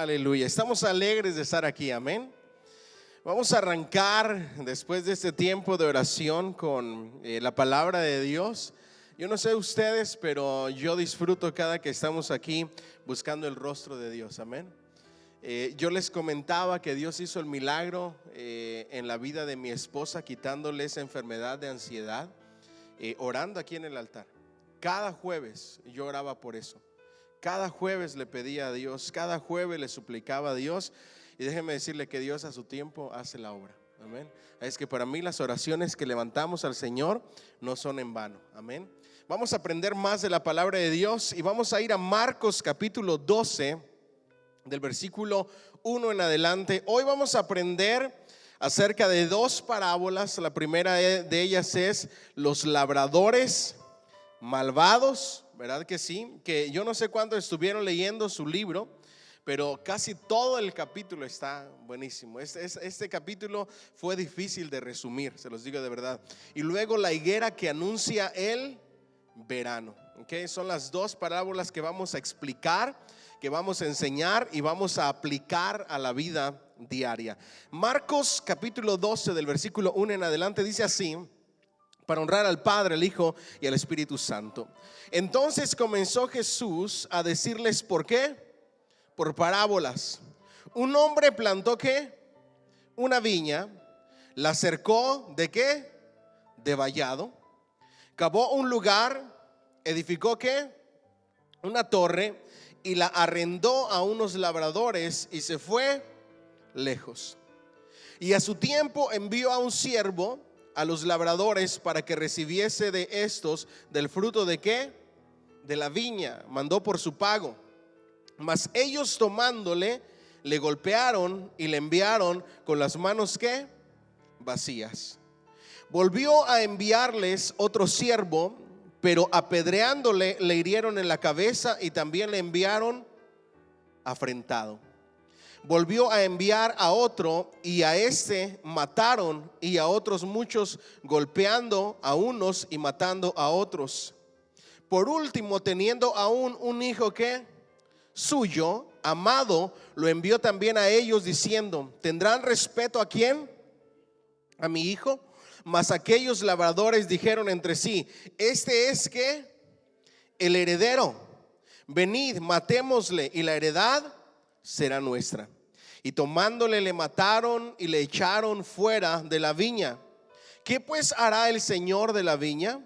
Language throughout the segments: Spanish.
Aleluya, estamos alegres de estar aquí, amén. Vamos a arrancar después de este tiempo de oración con la palabra de Dios. Yo no sé ustedes, pero yo disfruto cada que estamos aquí buscando el rostro de Dios, amén. Yo les comentaba que Dios hizo el milagro en la vida de mi esposa, quitándole esa enfermedad de ansiedad, orando aquí en el altar. Cada jueves yo oraba por eso. Cada jueves le pedía a Dios, cada jueves le suplicaba a Dios. Y déjeme decirle que Dios a su tiempo hace la obra, amén. Es que para mí las oraciones que levantamos al Señor no son en vano, amén. Vamos a aprender más de la palabra de Dios y vamos a ir a Marcos capítulo 12, del versículo 1 en adelante. Hoy vamos a aprender acerca de dos parábolas. La primera de ellas es los labradores malvados, ¿verdad que sí? Que yo no sé cuántos estuvieron leyendo su libro, pero casi todo el capítulo está buenísimo. Este capítulo fue difícil de resumir, se los digo de verdad. Y luego la higuera que anuncia el verano, ¿okay? Son las dos parábolas que vamos a explicar, que vamos a enseñar y vamos a aplicar a la vida diaria. Marcos capítulo 12 del versículo 1 en adelante dice así: para honrar al Padre, al Hijo y al Espíritu Santo. Entonces comenzó Jesús a decirles, ¿por qué? Por parábolas. Un hombre plantó ¿qué? Una viña, la cercó ¿de qué? De vallado. Cavó un lugar, edificó ¿qué? Una torre y la arrendó a unos labradores y se fue lejos. Y a su tiempo envió a un siervo a los labradores para que recibiese de estos del fruto de ¿qué? De la viña. Mandó por su pago. Mas ellos tomándole le golpearon y le enviaron con las manos ¿qué? Vacías. Volvió a enviarles otro siervo, pero apedreándole le hirieron en la cabeza y también le enviaron afrentado. Volvió a enviar a otro y a este mataron, y a otros muchos, golpeando a unos y matando a otros. Por último, teniendo aún un hijo que suyo, amado, lo envió también a ellos diciendo: ¿tendrán respeto a quién? A mi hijo. Mas aquellos labradores dijeron entre sí: este es que el heredero, venid, matémosle y la heredad será nuestra. Y tomándole le mataron y le echaron fuera de la viña. ¿Qué pues hará el Señor de la viña?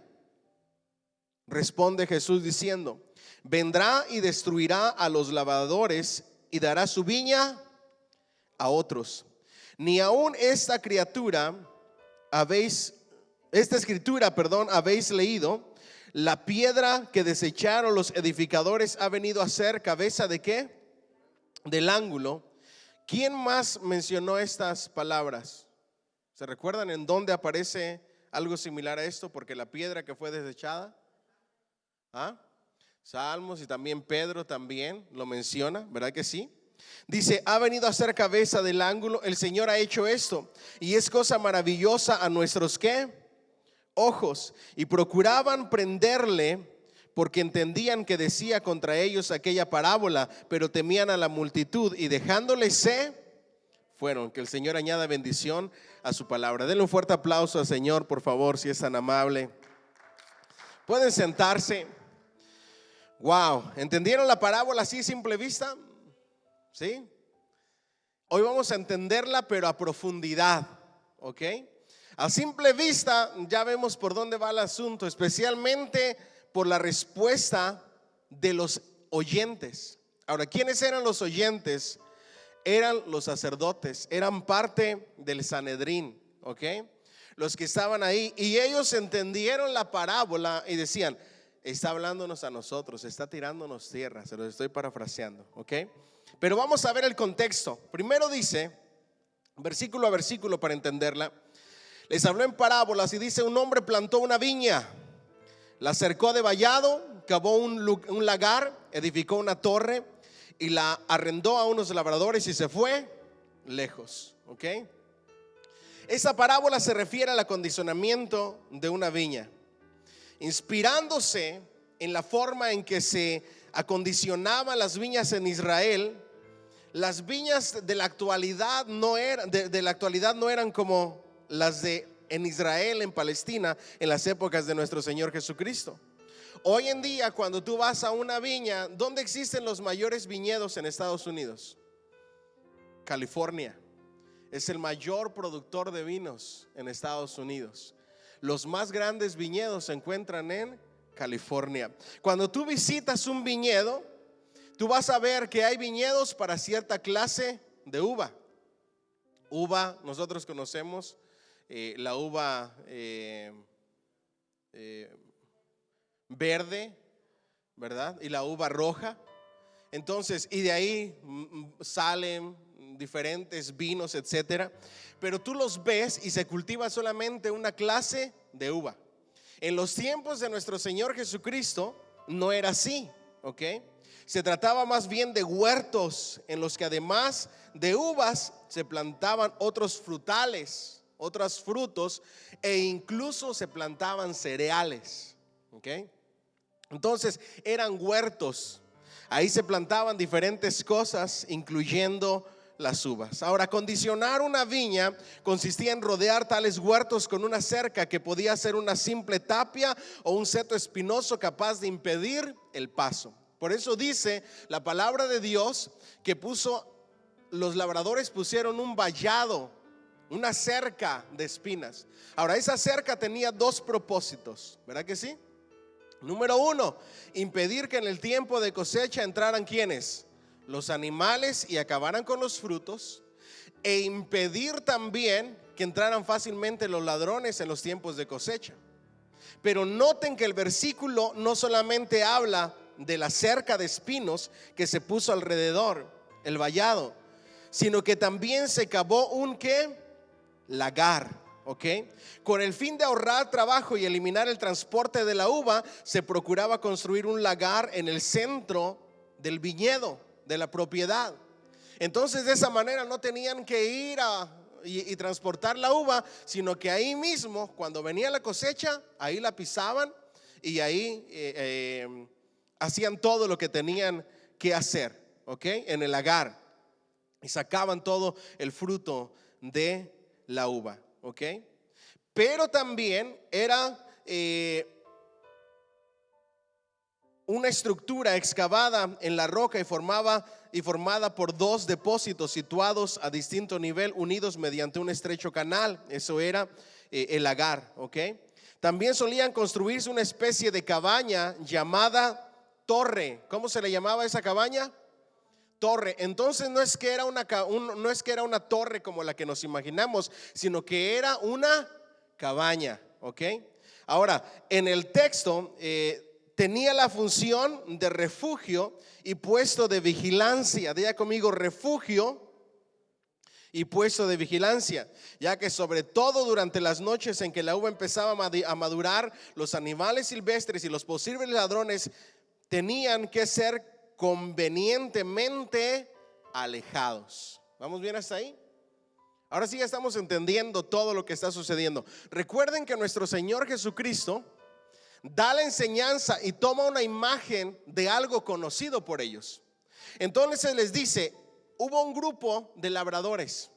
Responde Jesús diciendo: vendrá y destruirá a los labradores y dará su viña a otros. Ni aun esta escritura habéis leído: la piedra que desecharon los edificadores ha venido a ser cabeza de ¿qué? Del ángulo. ¿Quién más mencionó estas palabras? ¿Se recuerdan en dónde aparece algo similar a esto? Porque la piedra que fue desechada, Salmos, y también Pedro también lo menciona, ¿verdad que sí? Dice: ha venido a ser cabeza del ángulo. El Señor ha hecho esto y es cosa maravillosa a nuestros ¿qué? Ojos. Y procuraban prenderle, porque entendían que decía contra ellos aquella parábola, pero temían a la multitud y dejándole se fueron. Que el Señor añada bendición a su palabra. Denle un fuerte aplauso al Señor, por favor, si es tan amable. Pueden sentarse. Wow, ¿entendieron la parábola así a simple vista? ¿Sí? Hoy vamos a entenderla, pero a profundidad, ¿ok? A simple vista ya vemos por dónde va el asunto, especialmente por la respuesta de los oyentes. Ahora, ¿quiénes eran los oyentes? Eran los sacerdotes, eran parte del Sanedrín, ¿ok? Los que estaban ahí, y ellos entendieron la parábola y decían: está hablándonos a nosotros, está tirándonos tierra. Se los estoy parafraseando, ¿ok? Pero vamos a ver el contexto. Primero dice, versículo a versículo para entenderla. Les habló en parábolas y dice: un hombre plantó una viña, la cercó de vallado, cavó un lagar, edificó una torre y la arrendó a unos labradores y se fue lejos, ¿ok? Esa parábola se refiere al acondicionamiento de una viña, inspirándose en la forma en que se acondicionaban las viñas en Israel. Las viñas de la actualidad no eran, de la actualidad no eran como las de en Israel, en Palestina, en las épocas de nuestro Señor Jesucristo. Hoy en día, cuando tú vas a una viña, ¿dónde existen los mayores viñedos en Estados Unidos? California. Es el mayor productor de vinos en Estados Unidos. Los más grandes viñedos se encuentran en California. Cuando tú visitas un viñedo, tú vas a ver que hay viñedos para cierta clase de uva. Uva, nosotros conocemos la uva verde, ¿verdad? Y la uva roja. Entonces, y de ahí salen diferentes vinos, etcétera. Pero tú los ves y se cultiva solamente una clase de uva. En los tiempos de nuestro Señor Jesucristo no era así, ¿ok? Se trataba más bien de huertos en los que además de uvas se plantaban otros frutales, otros frutos, e incluso se plantaban cereales, ¿ok? Entonces eran huertos. Ahí se plantaban diferentes cosas, incluyendo las uvas. Ahora, condicionar una viña consistía en rodear tales huertos con una cerca que podía ser una simple tapia o un seto espinoso capaz de impedir el paso. Por eso dice la palabra de Dios que los labradores pusieron un vallado, una cerca de espinas. Ahora, esa cerca tenía dos propósitos, ¿verdad que sí? Número uno, impedir que en el tiempo de cosecha entraran ¿quiénes? Los animales y acabaran con los frutos, e impedir también que entraran fácilmente los ladrones en los tiempos de cosecha. Pero noten que el versículo no solamente habla de la cerca de espinos que se puso alrededor, el vallado, sino que también se cavó un ¿qué? Lagar, ¿ok? Con el fin de ahorrar trabajo y eliminar el transporte de la uva, se procuraba construir un lagar en el centro del viñedo, de la propiedad. Entonces de esa manera no tenían que ir y transportar la uva, sino que ahí mismo, cuando venía la cosecha, ahí la pisaban y ahí hacían todo lo que tenían que hacer, ¿ok? En el lagar, y sacaban todo el fruto de la uva, ¿ok? Pero también era una estructura excavada en la roca y formada por dos depósitos situados a distinto nivel, unidos mediante un estrecho canal. Eso era el lagar, ¿ok? También solían construirse una especie de cabaña llamada torre. ¿Cómo se le llamaba esa cabaña? Torre. Entonces no es que era una torre como la que nos imaginamos, sino que era una cabaña, ¿ok? Ahora, en el texto tenía la función de refugio y puesto de vigilancia. Diga conmigo, refugio y puesto de vigilancia, ya que sobre todo durante las noches en que la uva empezaba a madurar, los animales silvestres y los posibles ladrones tenían que ser convenientemente alejados. ¿Vamos bien hasta ahí? Ahora sí ya estamos entendiendo todo lo que está sucediendo. Recuerden que nuestro Señor Jesucristo da la enseñanza y toma una imagen de algo conocido por ellos. Entonces les dice, hubo un grupo de labradores.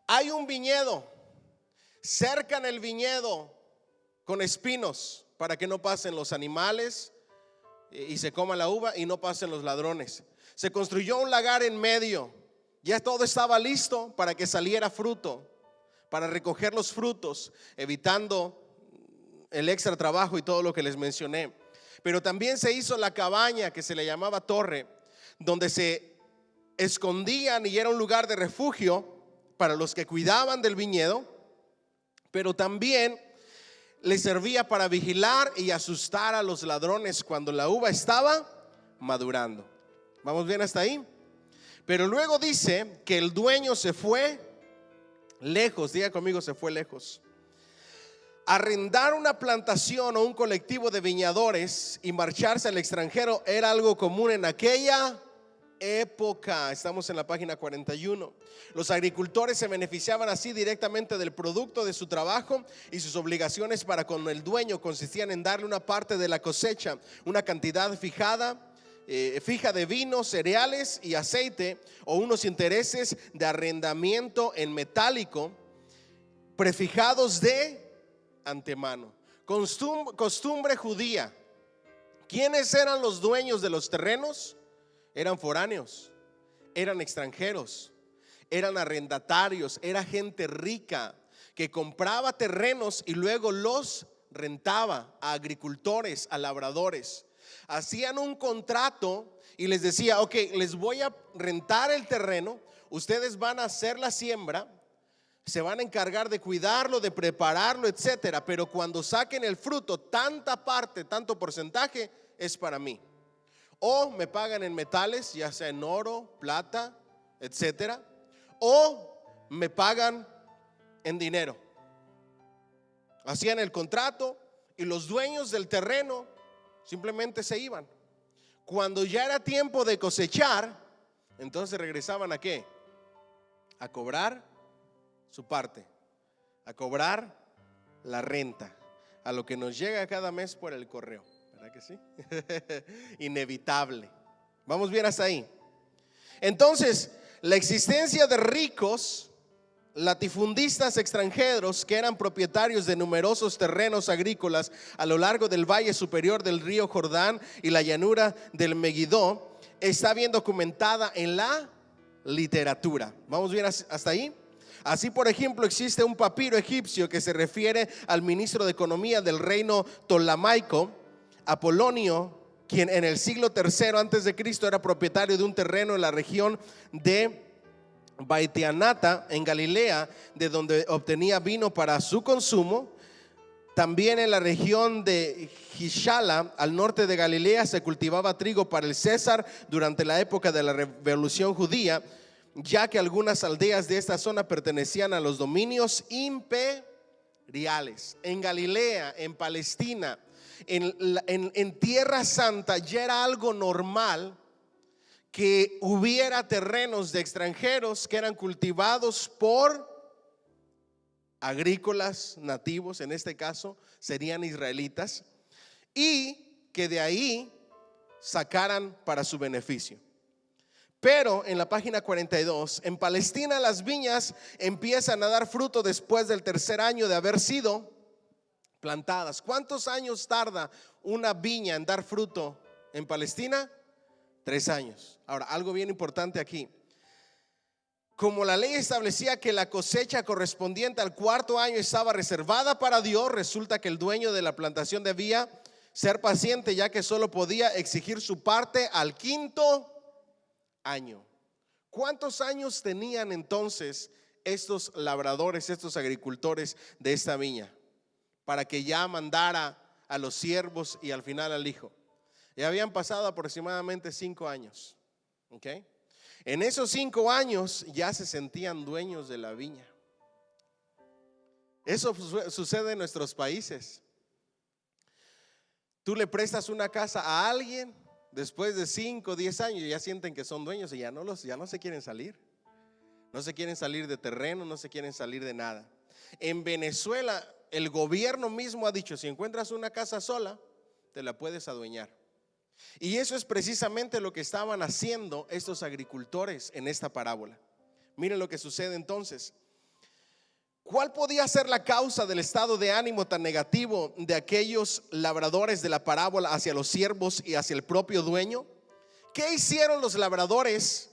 Hay un viñedo, cercan el viñedo con espinos para que no pasen los animales y se coma la uva y no pasen los ladrones. Se construyó un lagar en medio. Ya todo estaba listo para que saliera fruto, para recoger los frutos, evitando el extra trabajo y todo lo que les mencioné. Pero también se hizo la cabaña que se le llamaba torre, donde se escondían y era un lugar de refugio para los que cuidaban del viñedo, pero también le servía para vigilar y asustar a los ladrones cuando la uva estaba madurando. ¿Vamos bien hasta ahí? Pero luego dice que el dueño se fue lejos. Diga conmigo, se fue lejos. Arrendar una plantación o un colectivo de viñadores y marcharse al extranjero era algo común en aquella época. Estamos en la página 41. Los agricultores se beneficiaban así directamente del producto de su trabajo, y sus obligaciones para con el dueño consistían en darle una parte de la cosecha, una cantidad fijada fija de vino, cereales y aceite, o unos intereses de arrendamiento en metálico prefijados de antemano. Costumbre judía. ¿Quiénes eran los dueños de los terrenos? Eran foráneos, eran extranjeros, eran arrendatarios, era gente rica que compraba terrenos y luego los rentaba a agricultores, a labradores. Hacían un contrato y les decía: ok, les voy a rentar el terreno, ustedes van a hacer la siembra, se van a encargar de cuidarlo, de prepararlo, etcétera, pero cuando saquen el fruto, tanta parte, tanto porcentaje es para mí. O me pagan en metales, ya sea en oro, plata, etcétera, o me pagan en dinero. Hacían el contrato y los dueños del terreno simplemente se iban. Cuando ya era tiempo de cosechar, entonces regresaban ¿a qué? A cobrar su parte, a cobrar la renta, a lo que nos llega cada mes por el correo. ¿Verdad que sí? Inevitable. Vamos bien hasta ahí. Entonces, la existencia de ricos latifundistas extranjeros que eran propietarios de numerosos terrenos agrícolas a lo largo del valle superior del río Jordán y la llanura del Megiddo está bien documentada en la literatura. ¿Vamos bien hasta ahí? Así, por ejemplo, existe un papiro egipcio que se refiere al ministro de Economía del reino Ptolemaico, Apolonio, quien en el siglo III antes de Cristo era propietario de un terreno en la región de Baitianata en Galilea, de donde obtenía vino para su consumo. También en la región de Gishala, al norte de Galilea, se cultivaba trigo para el César durante la época de la Revolución Judía, ya que algunas aldeas de esta zona pertenecían a los dominios imperiales. En Galilea, en Palestina, en Tierra Santa, ya era algo normal que hubiera terrenos de extranjeros que eran cultivados por agrícolas nativos, en este caso serían israelitas, y que de ahí sacaran para su beneficio. Pero en la página 42, en Palestina las viñas empiezan a dar fruto después del tercer año de haber sido plantadas. ¿Cuántos años tarda una viña en dar fruto en Palestina? 3 años. Ahora, algo bien importante aquí. Como la ley establecía que la cosecha correspondiente al cuarto año estaba reservada para Dios, resulta que el dueño de la plantación debía ser paciente, ya que solo podía exigir su parte al quinto año. ¿Cuántos años tenían entonces estos labradores, estos agricultores de esta viña, para que ya mandara a los siervos y al final al hijo? Ya habían pasado aproximadamente 5 años. ¿Okay? En esos 5 años ya se sentían dueños de la viña. Eso sucede en nuestros países. Tú le prestas una casa a alguien, después de 5 o 10 años ya sienten que son dueños y ya no se quieren salir. No se quieren salir de terreno, no se quieren salir de nada. En Venezuela el gobierno mismo ha dicho: si encuentras una casa sola, te la puedes adueñar. Y eso es precisamente lo que estaban haciendo estos agricultores en esta parábola. Miren lo que sucede entonces. ¿Cuál podía ser la causa del estado de ánimo tan negativo de aquellos labradores de la parábola hacia los siervos y hacia el propio dueño? ¿Qué hicieron los labradores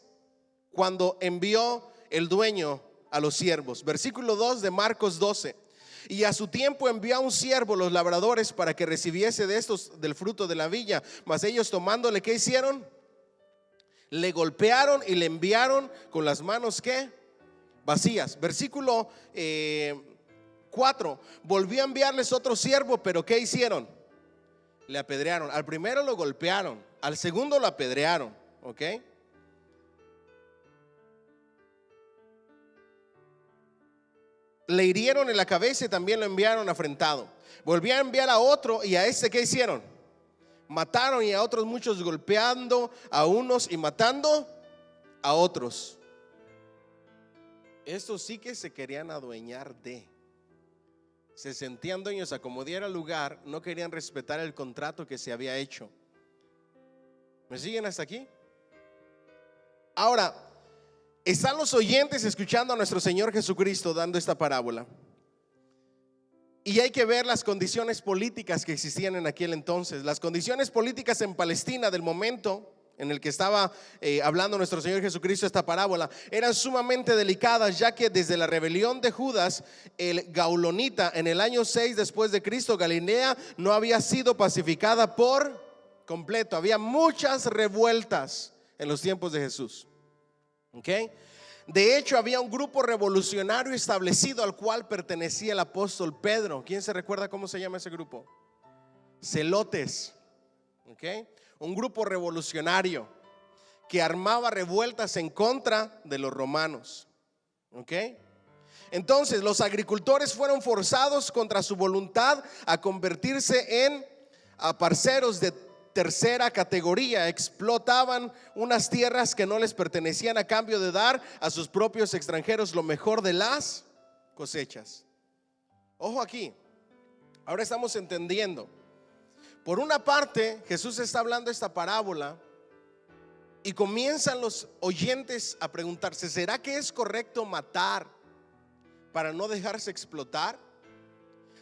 cuando envió el dueño a los siervos? Versículo 2 de Marcos 12. Y a su tiempo envió a un siervo los labradores para que recibiese de estos del fruto de la viña. Mas ellos, tomándole, ¿qué hicieron? Le golpearon y le enviaron con las manos ¿qué? Vacías. Versículo 4. Volvió a enviarles otro siervo, pero ¿qué hicieron? Le apedrearon. Al primero lo golpearon, al segundo lo apedrearon. ¿Ok? Le hirieron en la cabeza y también lo enviaron afrentado. Volvió a enviar a otro, y a ese ¿qué hicieron? Mataron, y a otros muchos, golpeando a unos y matando a otros. Estos sí que se querían adueñar de. Se sentían dueños, a como diera lugar, no querían respetar el contrato que se había hecho. ¿Me siguen hasta aquí? Ahora, están los oyentes escuchando a nuestro Señor Jesucristo dando esta parábola. Y hay que ver las condiciones políticas que existían en aquel entonces. Las condiciones políticas en Palestina del momento en el que estaba hablando nuestro Señor Jesucristo esta parábola eran sumamente delicadas, ya que desde la rebelión de Judas el gaulonita en el año 6 después de Cristo, Galilea no había sido pacificada por completo. Había muchas revueltas en los tiempos de Jesús. ¿Okay? De hecho, había un grupo revolucionario establecido al cual pertenecía el apóstol Pedro. ¿Quién se recuerda cómo se llama ese grupo? Celotes. ¿Okay? Un grupo revolucionario que armaba revueltas en contra de los romanos. ¿Okay? Entonces, los agricultores fueron forzados contra su voluntad a convertirse en parceros de tercera categoría. Explotaban unas tierras que no les pertenecían a cambio de dar a sus propios extranjeros lo mejor de las cosechas. Ojo aquí, ahora estamos entendiendo. Por una parte, Jesús está hablando esta parábola y comienzan los oyentes a preguntarse: ¿será que es correcto matar para no dejarse explotar?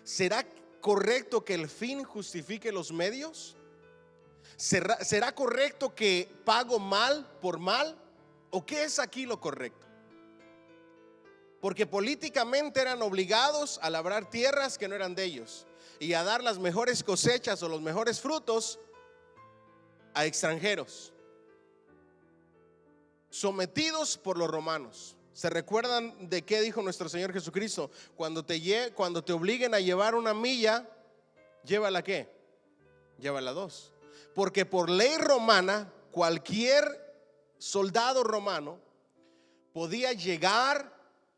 ¿Será correcto que el fin justifique los medios? ¿Será correcto que pago mal por mal? ¿O qué es aquí lo correcto? Porque políticamente eran obligados a labrar tierras que no eran de ellos y a dar las mejores cosechas o los mejores frutos a extranjeros, sometidos por los romanos. ¿Se recuerdan de qué dijo nuestro Señor Jesucristo? Cuando te obliguen a llevar una milla, llévala ¿qué? Llévala 2. Porque por ley romana, cualquier soldado romano podía llegar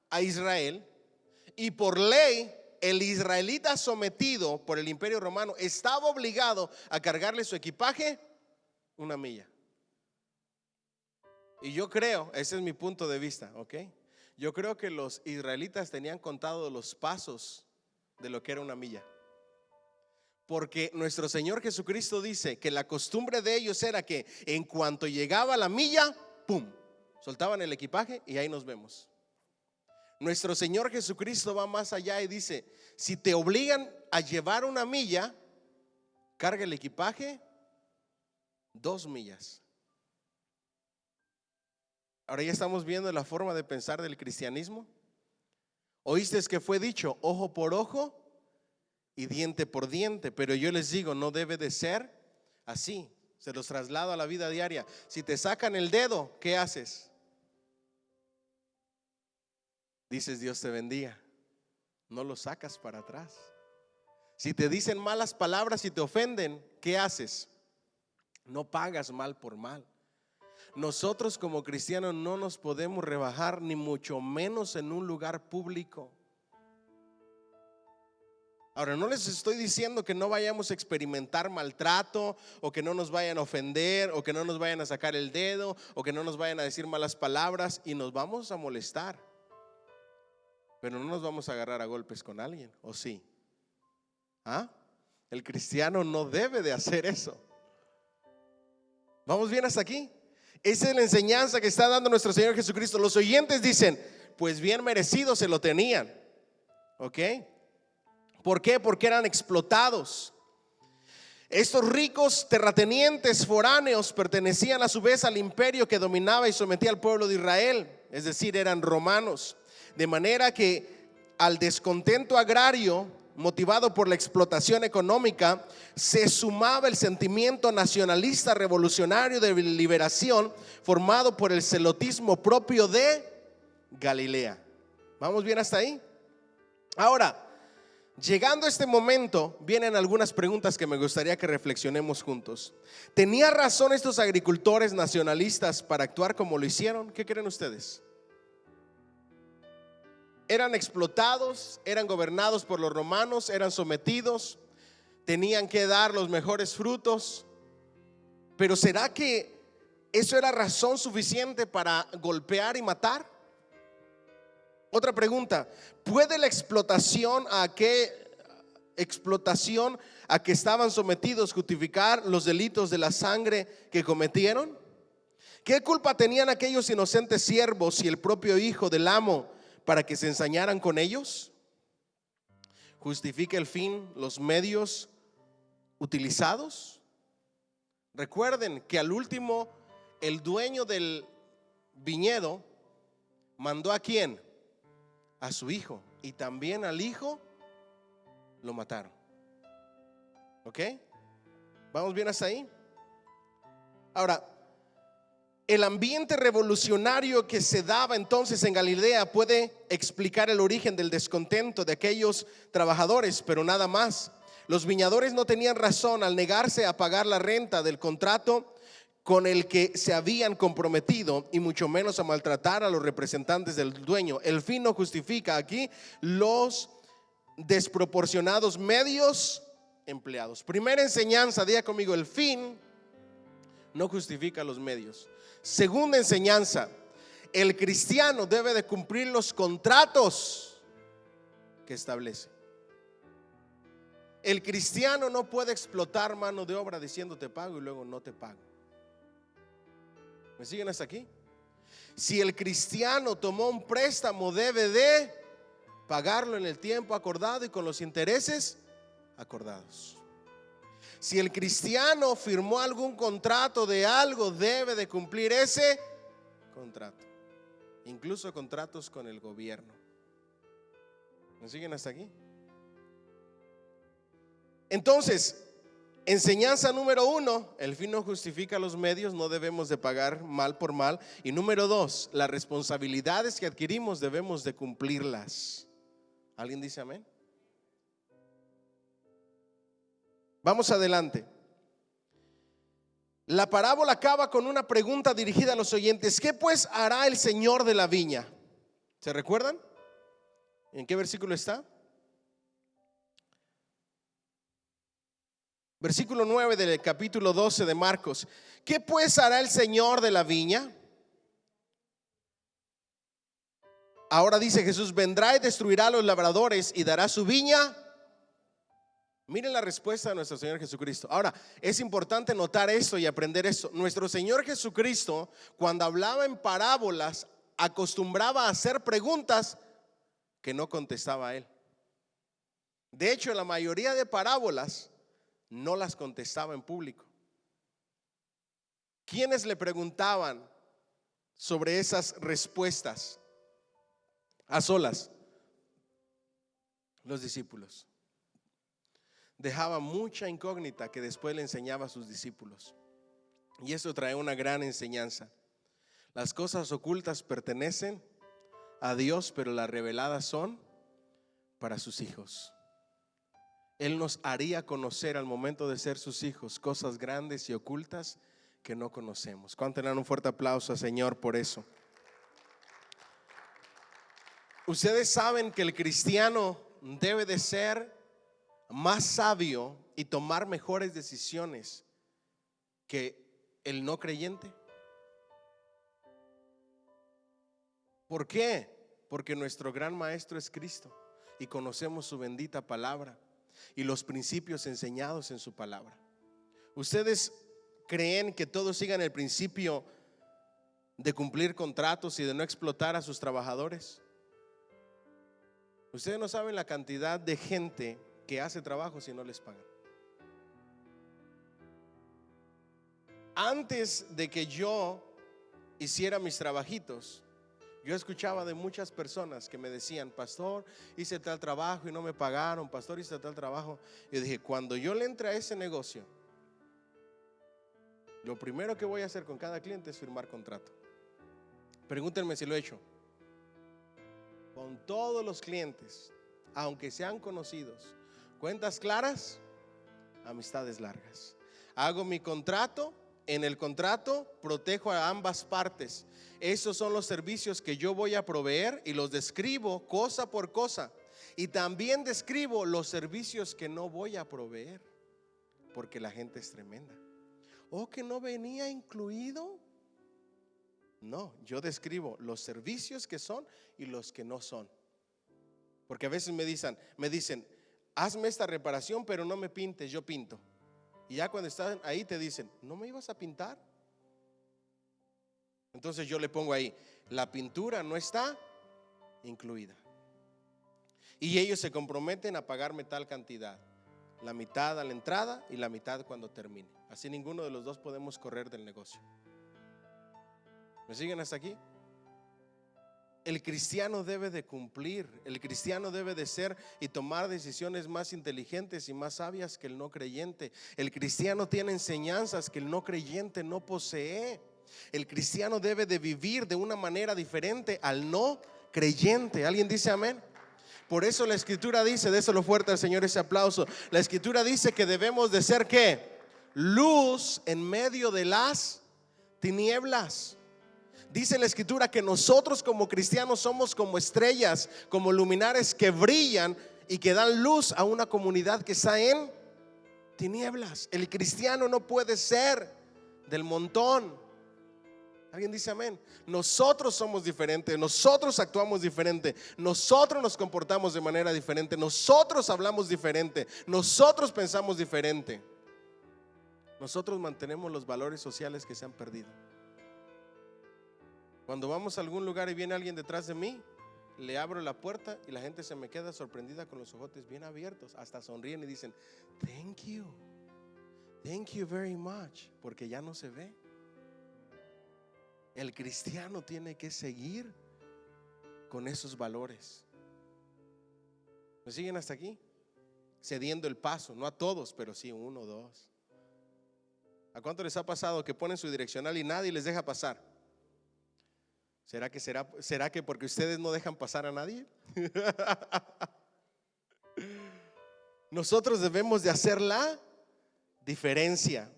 a Israel, y por ley el israelita sometido por el imperio romano estaba obligado a cargarle su equipaje una milla. Y yo creo, ese es mi punto de vista, ¿ok? Yo creo que los israelitas tenían contado los pasos de lo que era una milla. Porque nuestro Señor Jesucristo dice que la costumbre de ellos era que en cuanto llegaba la milla, ¡pum!, soltaban el equipaje y ahí nos vemos. Nuestro Señor Jesucristo va más allá y dice: si te obligan a llevar una milla, carga el equipaje 2 millas. Ahora ya estamos viendo la forma de pensar del cristianismo. Oíste que fue dicho ojo por ojo y diente por diente, pero yo les digo, no debe de ser así. Se los traslado a la vida diaria. Si te sacan el dedo, ¿qué haces? Dices Dios te bendiga, no lo sacas para atrás. Si te dicen malas palabras y te ofenden, ¿qué haces? No pagas mal por mal. Nosotros como cristianos no nos podemos rebajar, ni mucho menos en un lugar público. Ahora, no les estoy diciendo que no vayamos a experimentar maltrato, o que no nos vayan a ofender, o que no nos vayan a sacar el dedo, o que no nos vayan a decir malas palabras y nos vamos a molestar. Pero no nos vamos a agarrar a golpes con alguien, ¿o sí? ¿Ah? El cristiano no debe de hacer eso. ¿Vamos bien hasta aquí? Esa es la enseñanza que está dando nuestro Señor Jesucristo. Los oyentes dicen: pues bien merecido se lo tenían. ¿Ok? ¿Por qué? Porque eran explotados. Estos ricos terratenientes foráneos pertenecían a su vez al imperio que dominaba y sometía al pueblo de Israel, es decir, eran romanos. De manera que al descontento agrario motivado por la explotación económica se sumaba el sentimiento nacionalista revolucionario de liberación formado por el celotismo propio de Galilea. ¿Vamos bien hasta ahí? Ahora, llegando a este momento, vienen algunas preguntas que me gustaría que reflexionemos juntos. ¿Tenía razón estos agricultores nacionalistas para actuar como lo hicieron? ¿Qué creen ustedes? Eran explotados, eran gobernados por los romanos, eran sometidos, tenían que dar los mejores frutos. Pero ¿será que eso era razón suficiente para golpear y matar? Otra pregunta: ¿puede la explotación explotación a que estaban sometidos justificar los delitos de la sangre que cometieron? ¿Qué culpa tenían aquellos inocentes siervos y el propio hijo del amo para que se ensañaran con ellos? ¿Justifica el fin los medios utilizados? Recuerden que al último el dueño del viñedo mandó ¿a quién? A su hijo, y también al hijo lo mataron. ¿Ok? ¿Vamos bien hasta ahí? Ahora, el ambiente revolucionario que se daba entonces en Galilea puede explicar el origen del descontento de aquellos trabajadores, pero nada más. Los viñadores no tenían razón al negarse a pagar la renta del contrato con el que se habían comprometido, y mucho menos a maltratar a los representantes del dueño. El fin no justifica aquí los desproporcionados medios empleados. Primera enseñanza, diga conmigo: el fin no justifica los medios. Segunda enseñanza: el cristiano debe de cumplir los contratos que establece. El cristiano no puede explotar mano de obra diciendo te pago y luego no te pago. ¿Me siguen hasta aquí? Si el cristiano tomó un préstamo, debe de pagarlo en el tiempo acordado y con los intereses acordados. Si el cristiano firmó algún contrato de algo, debe de cumplir ese contrato, incluso contratos con el gobierno. ¿Me siguen hasta aquí? Entonces, enseñanza número 1: el fin no justifica los medios, no debemos de pagar mal por mal. Y número 2: las responsabilidades que adquirimos debemos de cumplirlas. ¿Alguien dice amén? Vamos adelante. La parábola acaba con una pregunta dirigida a los oyentes: ¿qué pues hará el Señor de la viña? ¿Se recuerdan? ¿En qué versículo está? Versículo 9 del capítulo 12 de Marcos. ¿Qué pues hará el Señor de la viña? Ahora dice Jesús: vendrá y destruirá a los labradores y dará su viña. Miren la respuesta de nuestro Señor Jesucristo. Ahora, es importante notar esto y aprender esto. Nuestro Señor Jesucristo, cuando hablaba en parábolas, acostumbraba a hacer preguntas que no contestaba Él. De hecho, la mayoría de parábolas no las contestaba en público. ¿Quiénes le preguntaban sobre esas respuestas a solas? Los discípulos. Dejaba mucha incógnita que después le enseñaba a sus discípulos. Y eso trae una gran enseñanza. Las cosas ocultas pertenecen a Dios, pero las reveladas son para sus hijos. Él nos haría conocer al momento de ser sus hijos cosas grandes y ocultas que no conocemos. ¿Cuánto le dan un fuerte aplauso al Señor por eso? Ustedes saben que el cristiano debe de ser más sabio y tomar mejores decisiones que el no creyente. ¿Por qué? Porque nuestro gran maestro es Cristo y conocemos su bendita palabra y los principios enseñados en su palabra. ¿Ustedes creen que todos sigan el principio de cumplir contratos y de no explotar a sus trabajadores? Ustedes no saben la cantidad de gente que hace trabajos y no les pagan. Antes de que yo hiciera mis trabajitos, yo escuchaba de muchas personas que me decían: pastor, hice tal trabajo y no me pagaron, pastor, hice tal trabajo. Yo dije: cuando yo le entre a ese negocio, lo primero que voy a hacer con cada cliente es firmar contrato. Pregúntenme si lo he hecho. Con todos los clientes, aunque sean conocidos, cuentas claras, amistades largas. Hago mi contrato. En el contrato protejo a ambas partes. Esos son los servicios que yo voy a proveer y los describo cosa por cosa. Y también describo los servicios que no voy a proveer, porque la gente es tremenda. ¿O que no venía incluido? No, yo describo los servicios que son y los que no son. Porque a veces me dicen: hazme esta reparación, pero no me pintes, yo pinto. Y ya cuando están ahí te dicen, ¿no me ibas a pintar? Entonces yo le pongo ahí, la pintura no está incluida. Y ellos se comprometen a pagarme tal cantidad, la mitad a la entrada y la mitad cuando termine. Así ninguno de los dos podemos correr del negocio. ¿Me siguen hasta aquí? El cristiano debe de cumplir, el cristiano debe de ser y tomar decisiones más inteligentes y más sabias que el no creyente. El cristiano tiene enseñanzas que el no creyente no posee. El cristiano debe de vivir de una manera diferente al no creyente. ¿Alguien dice amén? Por eso la escritura dice, déselo fuerte al Señor ese aplauso. La escritura dice que debemos de ser ¿qué? Luz en medio de las tinieblas. Dice la escritura que nosotros como cristianos somos como estrellas, como luminares que brillan y que dan luz a una comunidad que está en tinieblas. El cristiano no puede ser del montón. ¿Alguien dice amén? Nosotros somos diferentes, nosotros actuamos diferente, nosotros nos comportamos de manera diferente, nosotros hablamos diferente, nosotros pensamos diferente. Nosotros mantenemos los valores sociales que se han perdido. Cuando vamos a algún lugar y viene alguien detrás de mí, le abro la puerta y la gente se me queda sorprendida con los ojotes bien abiertos, hasta sonríen y dicen thank you very much, porque ya no se ve. El cristiano tiene que seguir con esos valores. ¿Me siguen hasta aquí? Cediendo el paso, no a todos, pero sí uno o dos. ¿A cuánto les ha pasado que ponen su direccional y nadie les deja pasar? ¿Será que porque ustedes no dejan pasar a nadie? Nosotros debemos de hacer la diferencia.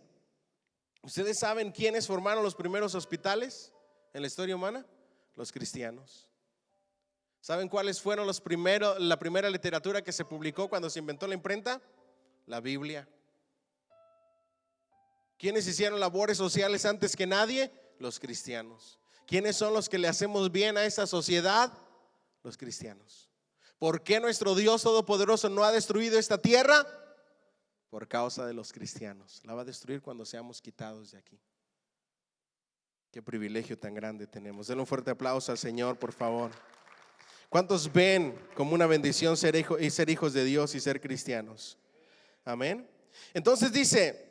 ¿Ustedes saben quiénes formaron los primeros hospitales en la historia humana? Los cristianos. ¿Saben cuáles fueron la primera literatura que se publicó cuando se inventó la imprenta? La Biblia. ¿Quiénes hicieron labores sociales antes que nadie? Los cristianos. ¿Quiénes son los que le hacemos bien a esta sociedad? Los cristianos. ¿Por qué nuestro Dios Todopoderoso no ha destruido esta tierra? Por causa de los cristianos. La va a destruir cuando seamos quitados de aquí. Qué privilegio tan grande tenemos. Denle un fuerte aplauso al Señor, por favor. ¿Cuántos ven como una bendición ser hijos de Dios y ser cristianos? Amén. Entonces dice,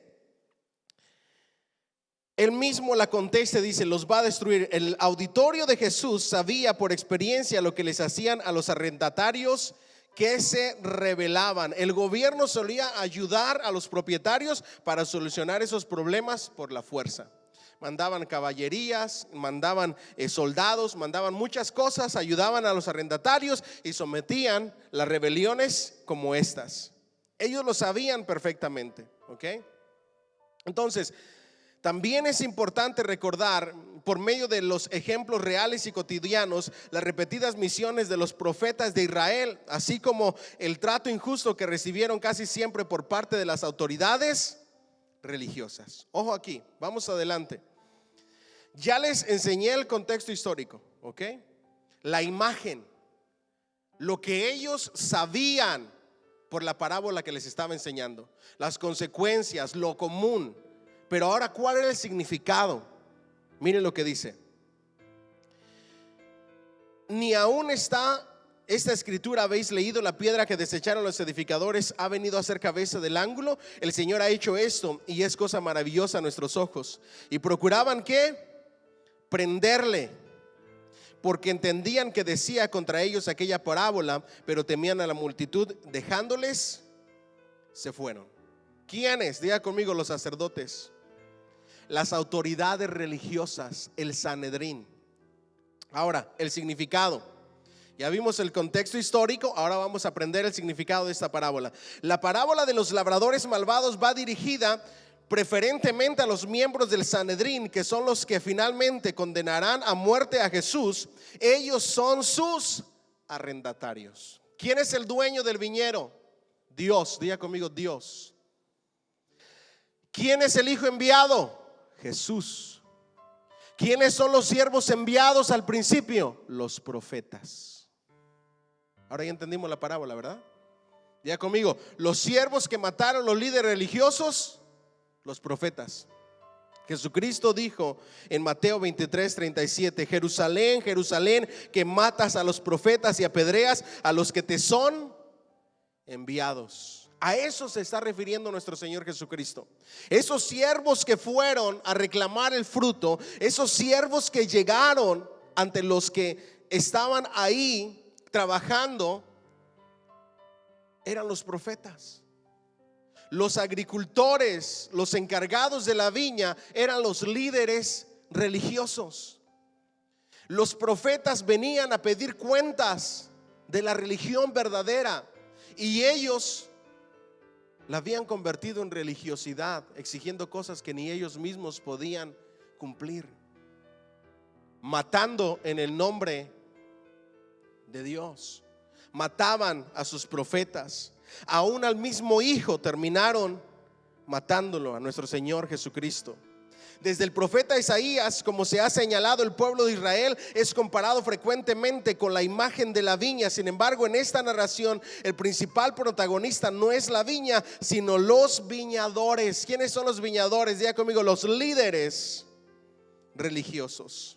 él mismo la contesta, dice, los va a destruir. El auditorio de Jesús sabía por experiencia lo que les hacían a los arrendatarios que se rebelaban. El gobierno solía ayudar a los propietarios para solucionar esos problemas por la fuerza. Mandaban caballerías, mandaban soldados, mandaban muchas cosas, ayudaban a los arrendatarios y sometían las rebeliones como estas. Ellos lo sabían perfectamente, ¿ok? Entonces, también es importante recordar por medio de los ejemplos reales y cotidianos las repetidas misiones de los profetas de Israel, así como el trato injusto que recibieron casi siempre por parte de las autoridades religiosas. Ojo aquí, vamos adelante. Ya les enseñé el contexto histórico, ¿ok? La imagen, lo que ellos sabían por la parábola que les estaba enseñando, las consecuencias, lo común. Pero ahora, ¿cuál era el significado? Miren lo que dice. Ni aún está esta escritura, habéis leído, la piedra que desecharon los edificadores ha venido a ser cabeza del ángulo. El Señor ha hecho esto y es cosa maravillosa a nuestros ojos. Y procuraban ¿qué? Prenderle, porque entendían que decía contra ellos aquella parábola, pero temían a la multitud. Dejándoles, se fueron. ¿Quiénes? Diga conmigo, los sacerdotes, las autoridades religiosas, el Sanedrín. Ahora, el significado. Ya vimos el contexto histórico, ahora vamos a aprender el significado de esta parábola. La parábola de los labradores malvados va dirigida preferentemente a los miembros del Sanedrín, que son los que finalmente condenarán a muerte a Jesús. Ellos son sus arrendatarios. ¿Quién es el dueño del viñedo? Dios. Diga conmigo, Dios. ¿Quién es el Hijo enviado? Jesús. ¿Quiénes son los siervos enviados al principio? Los profetas. Ahora ya entendimos la parábola, ¿verdad? Diga conmigo, los siervos que mataron los líderes religiosos, los profetas. Jesucristo dijo en Mateo 23:37: Jerusalén, Jerusalén, que matas a los profetas y apedreas a los que te son enviados. A eso se está refiriendo nuestro Señor Jesucristo. Esos siervos que fueron a reclamar el fruto, esos siervos que llegaron ante los que estaban ahí trabajando, eran los profetas. Los agricultores, los encargados de la viña, eran los líderes religiosos. Los profetas venían a pedir cuentas de la religión verdadera, y ellos la habían convertido en religiosidad, exigiendo cosas que ni ellos mismos podían cumplir, matando en el nombre de Dios. Mataban a sus profetas, aún al mismo hijo terminaron matándolo, a nuestro Señor Jesucristo. Desde el profeta Isaías, como se ha señalado, el pueblo de Israel es comparado frecuentemente con la imagen de la viña. Sin embargo, en esta narración el principal protagonista no es la viña, sino los viñadores. ¿Quiénes son los viñadores? Diga conmigo, los líderes religiosos.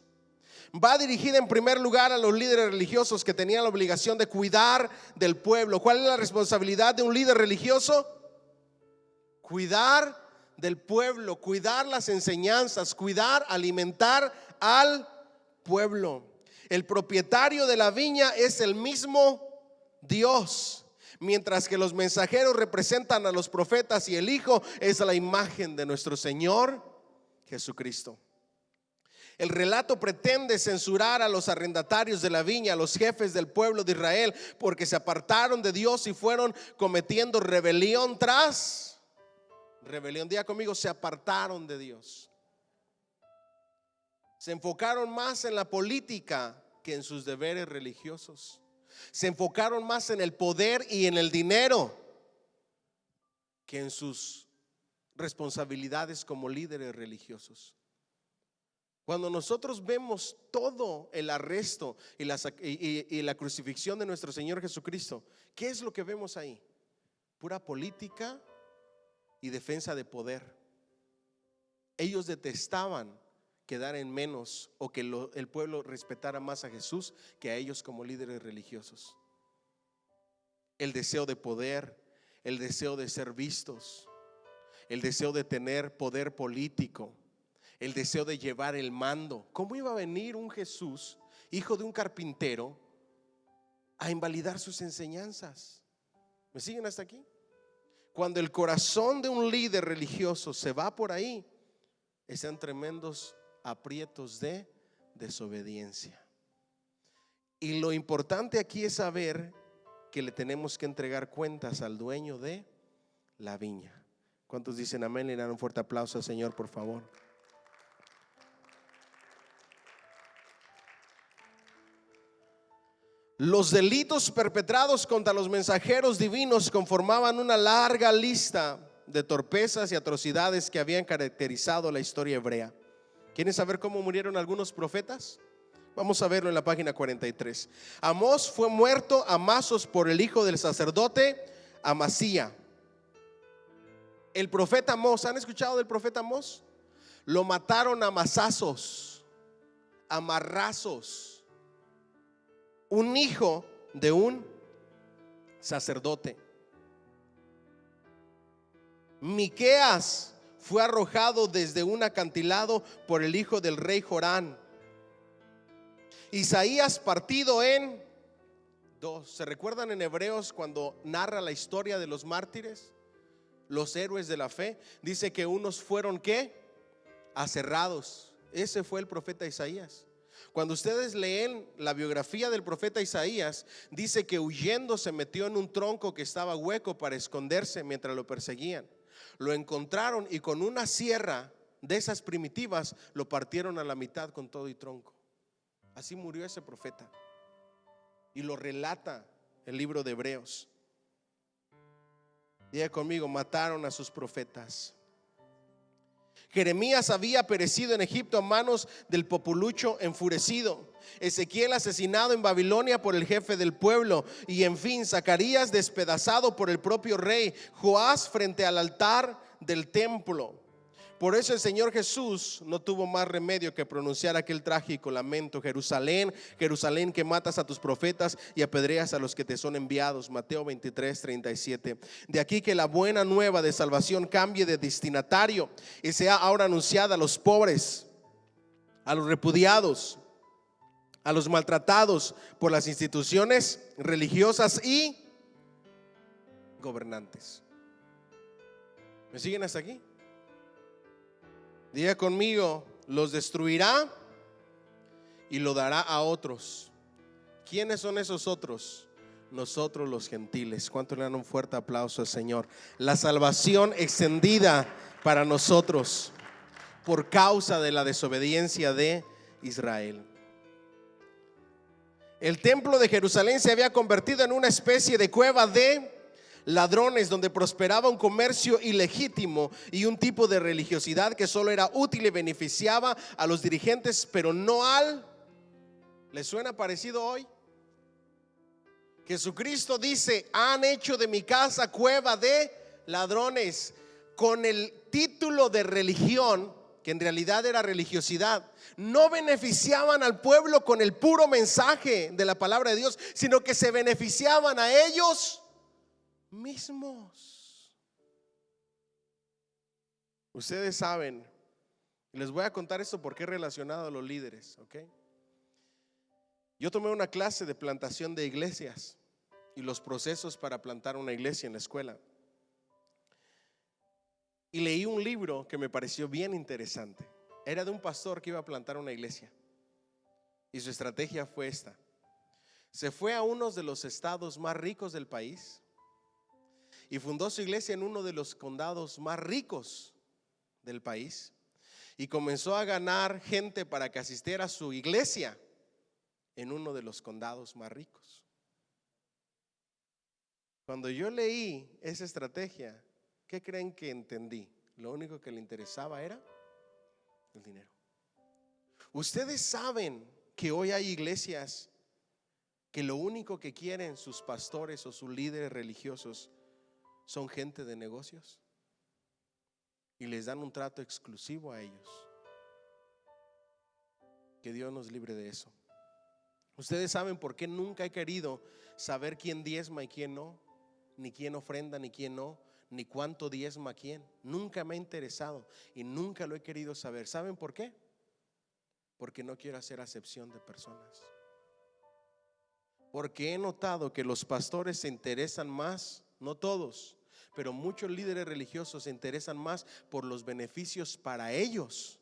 Va dirigida en primer lugar a los líderes religiosos que tenían la obligación de cuidar del pueblo. ¿Cuál es la responsabilidad de un líder religioso? Cuidar del pueblo, cuidar las enseñanzas, cuidar, alimentar al pueblo. El propietario de la viña es el mismo Dios, mientras que los mensajeros representan a los profetas y el Hijo es la imagen de nuestro Señor Jesucristo. El relato pretende censurar a los arrendatarios de la viña, a los jefes del pueblo de Israel, porque se apartaron de Dios y fueron cometiendo rebelión tras rebelión. Diga conmigo, se apartaron de Dios. Se enfocaron más en la política que en sus deberes religiosos. Se enfocaron más en el poder y en el dinero que en sus responsabilidades como líderes religiosos. Cuando nosotros vemos todo el arresto y la crucifixión de nuestro Señor Jesucristo, ¿qué es lo que vemos ahí? Pura política y defensa de poder. Ellos detestaban quedar en menos o que el pueblo respetara más a Jesús que a ellos como líderes religiosos. El deseo de poder, el deseo de ser vistos, el deseo de tener poder político, el deseo de llevar el mando. ¿Cómo iba a venir un Jesús, hijo de un carpintero, a invalidar sus enseñanzas? ¿Me siguen hasta aquí? Cuando el corazón de un líder religioso se va por ahí, están tremendos aprietos de desobediencia. Y lo importante aquí es saber que le tenemos que entregar cuentas al dueño de la viña. ¿Cuántos dicen amén? Le dan un fuerte aplauso al Señor, por favor. Los delitos perpetrados contra los mensajeros divinos conformaban una larga lista de torpezas y atrocidades que habían caracterizado la historia hebrea. ¿Quieren saber cómo murieron algunos profetas? Vamos a verlo en la página 43. Amós fue muerto a mazos por el hijo del sacerdote Amasía. El profeta Amós, ¿han escuchado del profeta Amós? Lo mataron a mazazos, a marrazos. Un hijo de un sacerdote. Miqueas fue arrojado desde un acantilado por el hijo del rey Jorán. Isaías partido en dos. ¿Se recuerdan en Hebreos cuando narra la historia de los mártires, los héroes de la fe? Dice que unos fueron ¿qué? Aserrados. Ese fue el profeta Isaías. Cuando ustedes leen la biografía del profeta Isaías, dice que huyendo se metió en un tronco que estaba hueco para esconderse mientras lo perseguían. Lo encontraron y con una sierra de esas primitivas lo partieron a la mitad con todo y tronco. Así murió ese profeta. Y lo relata el libro de Hebreos. Diga conmigo, mataron a sus profetas. Jeremías había perecido en Egipto a manos del populucho enfurecido. Ezequiel asesinado en Babilonia por el jefe del pueblo. Y en fin, Zacarías despedazado por el propio rey. Joás frente al altar del templo. Por eso el Señor Jesús no tuvo más remedio que pronunciar aquel trágico lamento: Jerusalén, Jerusalén, que matas a tus profetas y apedreas a los que te son enviados. Mateo 23:37. De aquí que la buena nueva de salvación cambie de destinatario y sea ahora anunciada a los pobres, a los repudiados, a los maltratados por las instituciones religiosas y gobernantes. ¿Me siguen hasta aquí? Diga conmigo: los destruirá y lo dará a otros. ¿Quiénes son esos otros? Nosotros los gentiles. ¿Cuánto le dan un fuerte aplauso al Señor? La salvación extendida para nosotros por causa de la desobediencia de Israel. El templo de Jerusalén se había convertido en una especie de cueva de ladrones, donde prosperaba un comercio ilegítimo y un tipo de religiosidad que solo era útil y beneficiaba a los dirigentes, pero no al... ¿Les suena parecido hoy? Jesucristo dice: han hecho de mi casa cueva de ladrones, con el título de religión, que en realidad era religiosidad. No beneficiaban al pueblo con el puro mensaje de la palabra de Dios, sino que se beneficiaban a ellos mismos. Ustedes saben, les voy a contar esto porque es relacionado a los líderes, ¿ok? Yo tomé una clase de plantación de iglesias y los procesos para plantar una iglesia en la escuela, y leí un libro que me pareció bien interesante. Era de un pastor que iba a plantar una iglesia, y su estrategia fue esta: se fue a uno de los estados más ricos del país y fundó su iglesia en uno de los condados más ricos del país, y comenzó a ganar gente para que asistiera a su iglesia en uno de los condados más ricos. Cuando yo leí esa estrategia, ¿qué creen que entendí? Lo único que le interesaba era el dinero. Ustedes saben que hoy hay iglesias que lo único que quieren sus pastores o sus líderes religiosos son gente de negocios, y les dan un trato exclusivo a ellos. Que Dios nos libre de eso. Ustedes saben por qué nunca he querido saber quién diezma y quién no, ni quién ofrenda ni quién no, ni cuánto diezma quién. Nunca me ha interesado y nunca lo he querido saber. ¿Saben por qué? Porque no quiero hacer acepción de personas. Porque he notado que los pastores se interesan más, no todos, pero muchos líderes religiosos se interesan más por los beneficios para ellos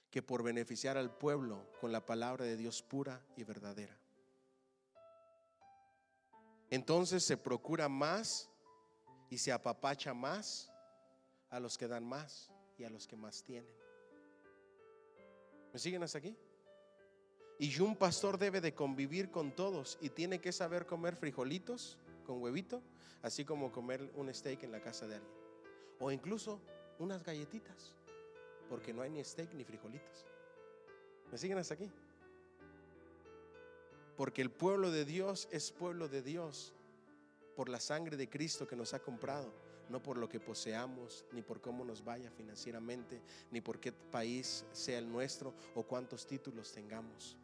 que por beneficiar al pueblo con la palabra de Dios pura y verdadera. Entonces se procura más y se apapacha más a los que dan más y a los que más tienen. ¿Me siguen hasta aquí? Y un pastor debe de convivir con todos y tiene que saber comer frijolitos con huevito, así como comer un steak en la casa de alguien, o incluso unas galletitas, porque no hay ni steak ni frijolitos. ¿Me siguen hasta aquí? Porque el pueblo de Dios es pueblo de Dios por la sangre de Cristo que nos ha comprado, no por lo que poseamos, ni por cómo nos vaya financieramente, ni por qué país sea el nuestro o cuántos títulos tengamos.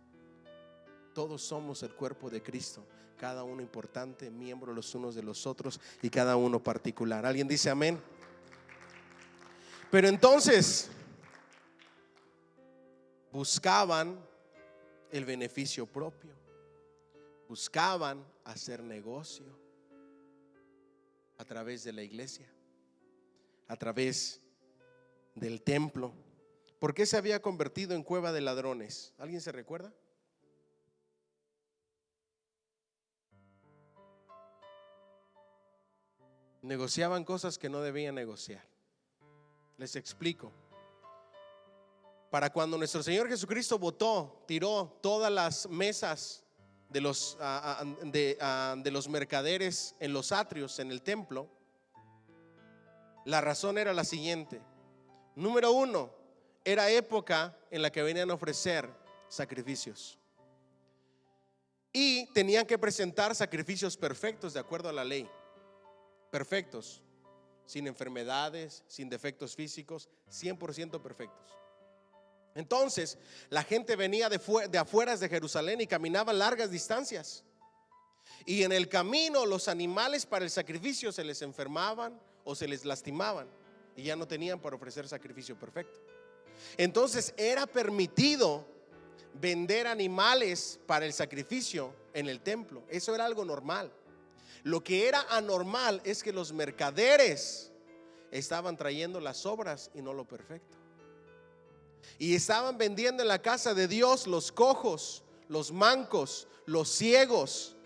Todos somos el cuerpo de Cristo, cada uno importante, miembro los unos de los otros y cada uno particular. ¿Alguien dice amén? Pero entonces buscaban el beneficio propio, buscaban hacer negocio a través de la iglesia, a través del templo. ¿Por qué se había convertido en cueva de ladrones? ¿Alguien se recuerda? Negociaban cosas que no debían negociar. Les explico. Para cuando nuestro Señor Jesucristo tiró todas las mesas de los mercaderes en los atrios, en el templo, la razón era la siguiente: Número uno, era época en la que venían a ofrecer sacrificios. Y tenían que presentar sacrificios perfectos de acuerdo a la ley. Perfectos, sin enfermedades, sin defectos físicos, 100% perfectos. Entonces, la gente venía de afueras de Jerusalén y caminaba largas distancias. Y en el camino los animales para el sacrificio se les enfermaban o se les lastimaban y ya no tenían para ofrecer sacrificio perfecto. Entonces era permitido vender animales para el sacrificio en el templo. Eso era algo normal. Lo que era anormal es que los mercaderes estaban trayendo las obras y no lo perfecto. Y estaban vendiendo en la casa de Dios los cojos, los mancos, los ciegos,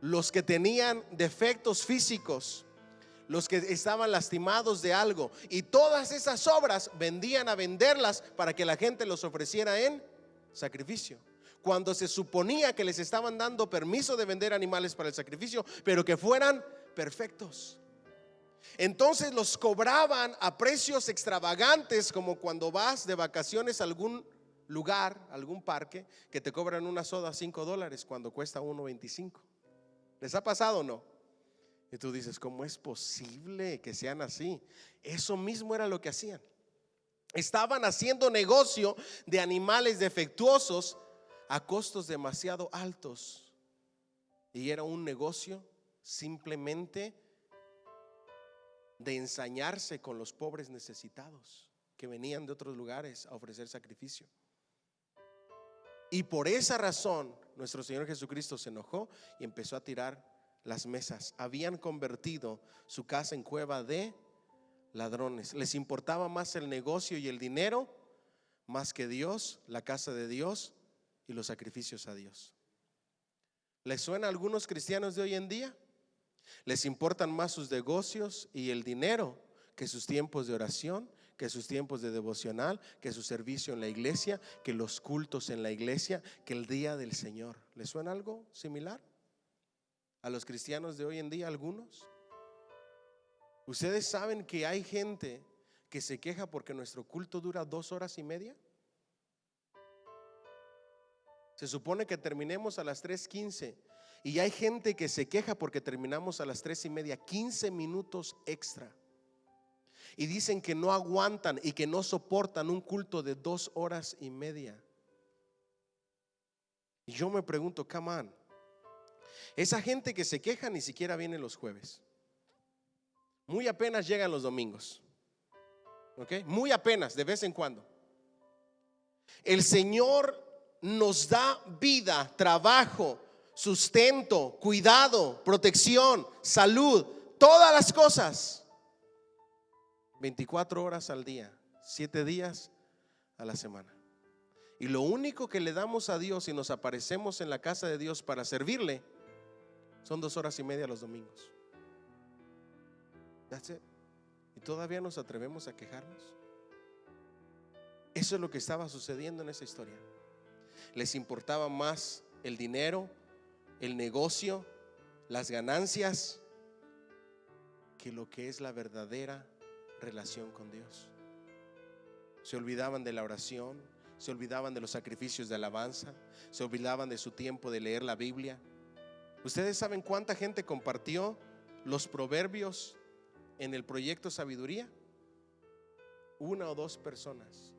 los que tenían defectos físicos, los que estaban lastimados de algo. Y todas esas obras vendían a venderlas para que la gente los ofreciera en sacrificio, cuando se suponía que les estaban dando permiso de vender animales para el sacrificio, pero que fueran perfectos. Entonces los cobraban a precios extravagantes, como cuando vas de vacaciones a algún lugar, algún parque, que te cobran una soda $5 cuando cuesta $1.25. ¿Les ha pasado o no? Y tú dices, ¿cómo es posible que sean así? Eso mismo era lo que hacían. Estaban haciendo negocio de animales defectuosos a costos demasiado altos. Y era un negocio simplemente de ensañarse con los pobres necesitados que venían de otros lugares a ofrecer sacrificio. Y por esa razón nuestro Señor Jesucristo se enojó y empezó a tirar las mesas. Habían convertido su casa en cueva de ladrones. Les importaba más el negocio y el dinero más que Dios, la casa de Dios y los sacrificios a Dios. ¿Les suena a algunos cristianos de hoy en día? Les importan más sus negocios y el dinero que sus tiempos de oración, que sus tiempos de devocional, que su servicio en la iglesia, que los cultos en la iglesia, que el día del Señor. ¿Les suena algo similar a los cristianos de hoy en día? Algunos. Ustedes saben que hay gente que se queja porque nuestro culto dura 2 horas y media. Se supone que terminemos a las 3:15 y hay gente que se queja porque terminamos a las 3:30, 15 minutos extra. Y dicen que no aguantan y que no soportan un culto de 2 horas y media. Y yo me pregunto, come on, esa gente que se queja ni siquiera viene los jueves. Muy apenas llegan los domingos. ¿Ok? Muy apenas, de vez en cuando. El Señor nos da vida, trabajo, sustento, cuidado, protección, salud, todas las cosas 24 horas al día, 7 días a la semana. Y lo único que le damos a Dios y nos aparecemos en la casa de Dios para servirle son 2 horas y media los domingos. That's it. Y todavía nos atrevemos a quejarnos. Eso es lo que estaba sucediendo en esa historia. Les importaba más el dinero, el negocio, las ganancias, que lo que es la verdadera relación con Dios. Se olvidaban de la oración, se olvidaban de los sacrificios de alabanza, se olvidaban de su tiempo de leer la Biblia. ¿Ustedes saben cuánta gente compartió los proverbios en el proyecto Sabiduría? 1 o 2 personas.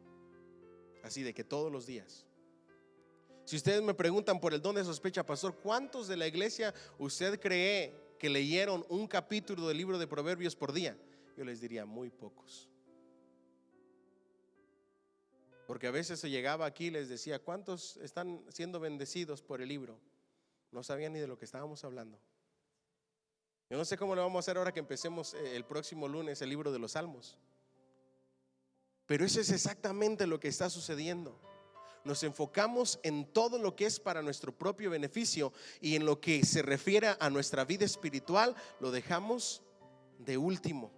Así de que todos los días. Si ustedes me preguntan por el don de sospecha, pastor, ¿cuántos de la iglesia usted cree que leyeron un capítulo del libro de Proverbios por día? Yo les diría muy pocos. Porque a veces se llegaba aquí y les decía, ¿cuántos están siendo bendecidos por el libro? No sabían ni de lo que estábamos hablando. Yo no sé cómo lo vamos a hacer ahora que empecemos el próximo lunes el libro de los Salmos. Pero eso es exactamente lo que está sucediendo. Nos enfocamos en todo lo que es para nuestro propio beneficio y en lo que se refiere a nuestra vida espiritual lo dejamos de último.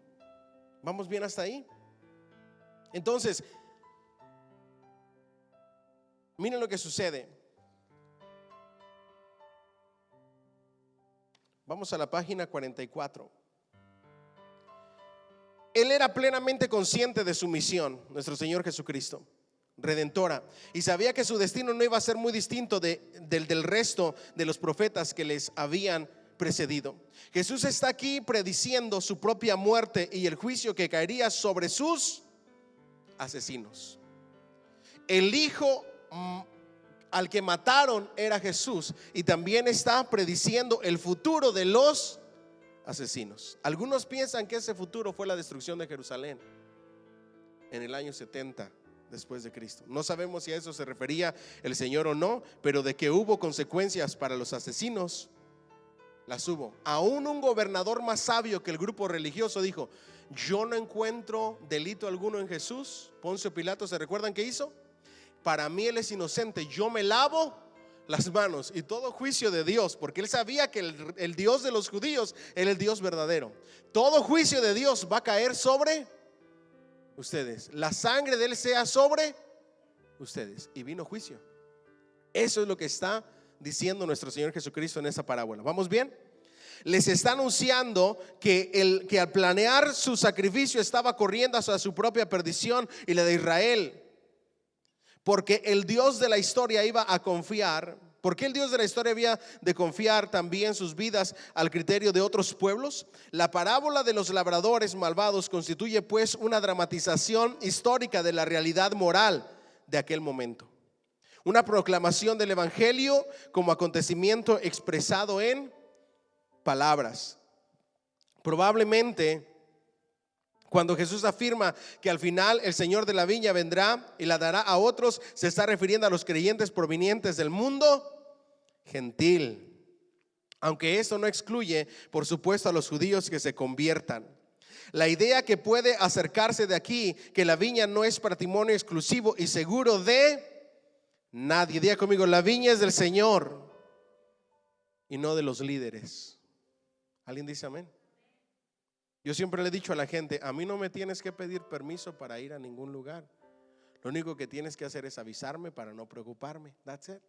¿Vamos bien hasta ahí? Entonces, miren lo que sucede. Vamos a la página 44. él era plenamente consciente de su misión, nuestro Señor Jesucristo, redentora, y sabía que su destino no iba a ser muy distinto del resto de los profetas que les habían precedido. Jesús está aquí prediciendo su propia muerte y el juicio que caería sobre sus asesinos. El hijo al que mataron era Jesús, y también está prediciendo el futuro de los asesinos. Algunos piensan que ese futuro fue la destrucción de Jerusalén en el año 70 después de Cristo. No sabemos si a eso se refería el Señor o no, pero de que hubo consecuencias para los asesinos, las hubo. Aún un gobernador más sabio que el grupo religioso dijo: yo no encuentro delito alguno en Jesús. Poncio Pilato, ¿se recuerdan qué hizo? Para mí él es inocente, yo me lavo las manos. Y todo juicio de Dios, porque él sabía que el Dios de los judíos era el Dios verdadero. Todo juicio de Dios va a caer sobre ustedes. La sangre de él sea sobre ustedes. Y vino juicio. Eso es lo que está diciendo nuestro Señor Jesucristo en esa parábola. ¿Vamos bien? Les está anunciando que al planear su sacrificio estaba corriendo hacia su propia perdición y la de Israel, porque el Dios de la historia iba a confiar. ¿Por qué el Dios de la historia había de confiar también sus vidas al criterio de otros pueblos? La parábola de los labradores malvados constituye pues una dramatización histórica de la realidad moral de aquel momento. Una proclamación del evangelio como acontecimiento expresado en palabras. Probablemente cuando Jesús afirma que al final el Señor de la viña vendrá y la dará a otros, se está refiriendo a los creyentes provenientes del mundo gentil, aunque esto no excluye, por supuesto, a los judíos que se conviertan. La idea que puede acercarse de aquí, que la viña no es patrimonio exclusivo y seguro de nadie. Diga conmigo: la viña es del Señor y no de los líderes. ¿Alguien dice amén? Yo siempre le he dicho a la gente: a mí no me tienes que pedir permiso para ir a ningún lugar. Lo único que tienes que hacer es avisarme para no preocuparme. That's it.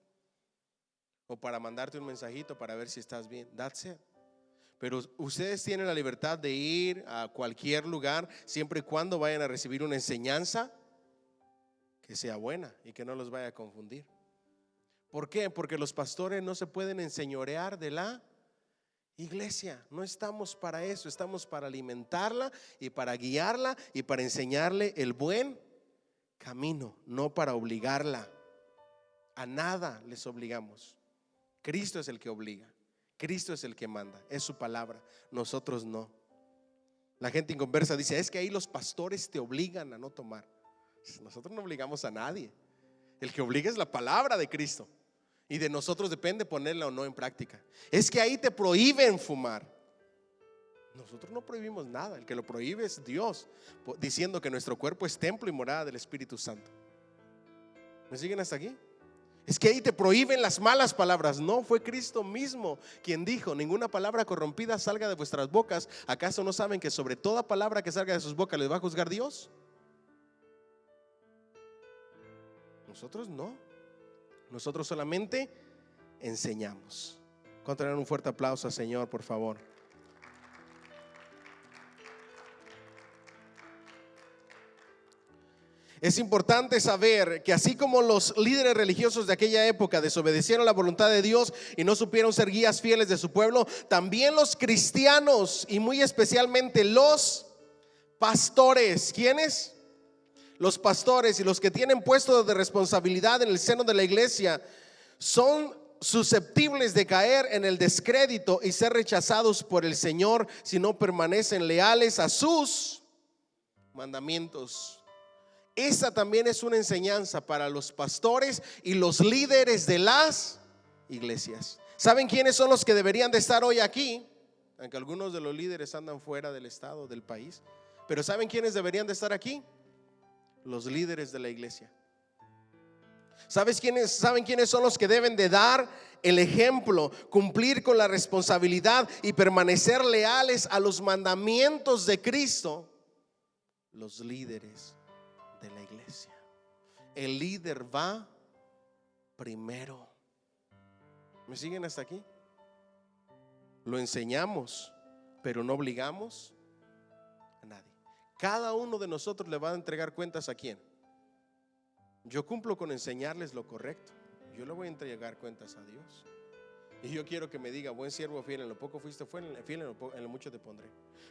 O para mandarte un mensajito para ver si estás bien. That's it. Pero ustedes tienen la libertad de ir a cualquier lugar siempre y cuando vayan a recibir una enseñanza que sea buena y que no los vaya a confundir. ¿Por qué? Porque los pastores no se pueden enseñorear de la iglesia. No estamos para eso, estamos para alimentarla y para guiarla y para enseñarle el buen camino, no para obligarla. A nada les obligamos. Cristo es el que obliga, Cristo es el que manda, es su palabra, nosotros no. La gente inconversa dice: es que ahí los pastores te obligan a no tomar. Nosotros no obligamos a nadie. El que obliga es la palabra de Cristo, y de nosotros depende ponerla o no en práctica. Es que ahí te prohíben fumar. Nosotros no prohibimos nada. El que lo prohíbe es Dios, diciendo que nuestro cuerpo es templo y morada del Espíritu Santo. ¿Me siguen hasta aquí? Es que ahí te prohíben las malas palabras. No, fue Cristo mismo quien dijo: ninguna palabra corrompida salga de vuestras bocas. ¿Acaso no saben que sobre toda palabra que salga de sus bocas les va a juzgar Dios? Nosotros no. Nosotros solamente enseñamos. ¿Cuánto le dan un fuerte aplauso al Señor, por favor? Es importante saber que así como los líderes religiosos de aquella época desobedecieron la voluntad de Dios y no supieron ser guías fieles de su pueblo, también los cristianos, y muy especialmente los pastores. ¿Quiénes? Los pastores y los que tienen puestos de responsabilidad en el seno de la iglesia son susceptibles de caer en el descrédito y ser rechazados por el Señor si no permanecen leales a sus mandamientos. Esa también es una enseñanza para los pastores y los líderes de las iglesias. ¿Saben quiénes son los que deberían de estar hoy aquí? Aunque algunos de los líderes andan fuera del estado, del país. Pero ¿saben quiénes deberían de estar aquí? Los líderes de la iglesia. ¿Saben quiénes son los que deben de dar el ejemplo, cumplir con la responsabilidad y permanecer leales a los mandamientos de Cristo? Los líderes de la iglesia. El líder va primero. ¿Me siguen hasta aquí? Lo enseñamos, pero no obligamos a nadie. Cada uno de nosotros le va a entregar cuentas ¿a quién? Yo cumplo con enseñarles lo correcto. Yo le voy a entregar cuentas a Dios. Y yo quiero que me diga: buen siervo fiel, en lo poco fuiste fiel, en lo mucho te pondré.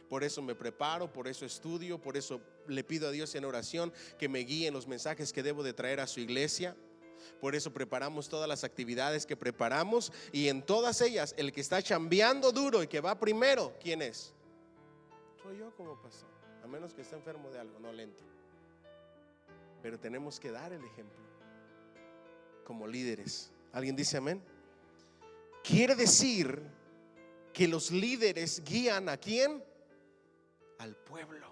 Por eso me preparo, por eso estudio, por eso le pido a Dios en oración que me guíe en los mensajes que debo de traer a su iglesia. Por eso preparamos todas las actividades que preparamos, y en todas ellas el que está chambeando duro y que va primero, ¿quién es? Soy yo como pastor. A menos que esté enfermo de algo, no le entro. Pero tenemos que dar el ejemplo como líderes. ¿Alguien dice amén? Quiere decir que los líderes guían ¿a quién? Al pueblo.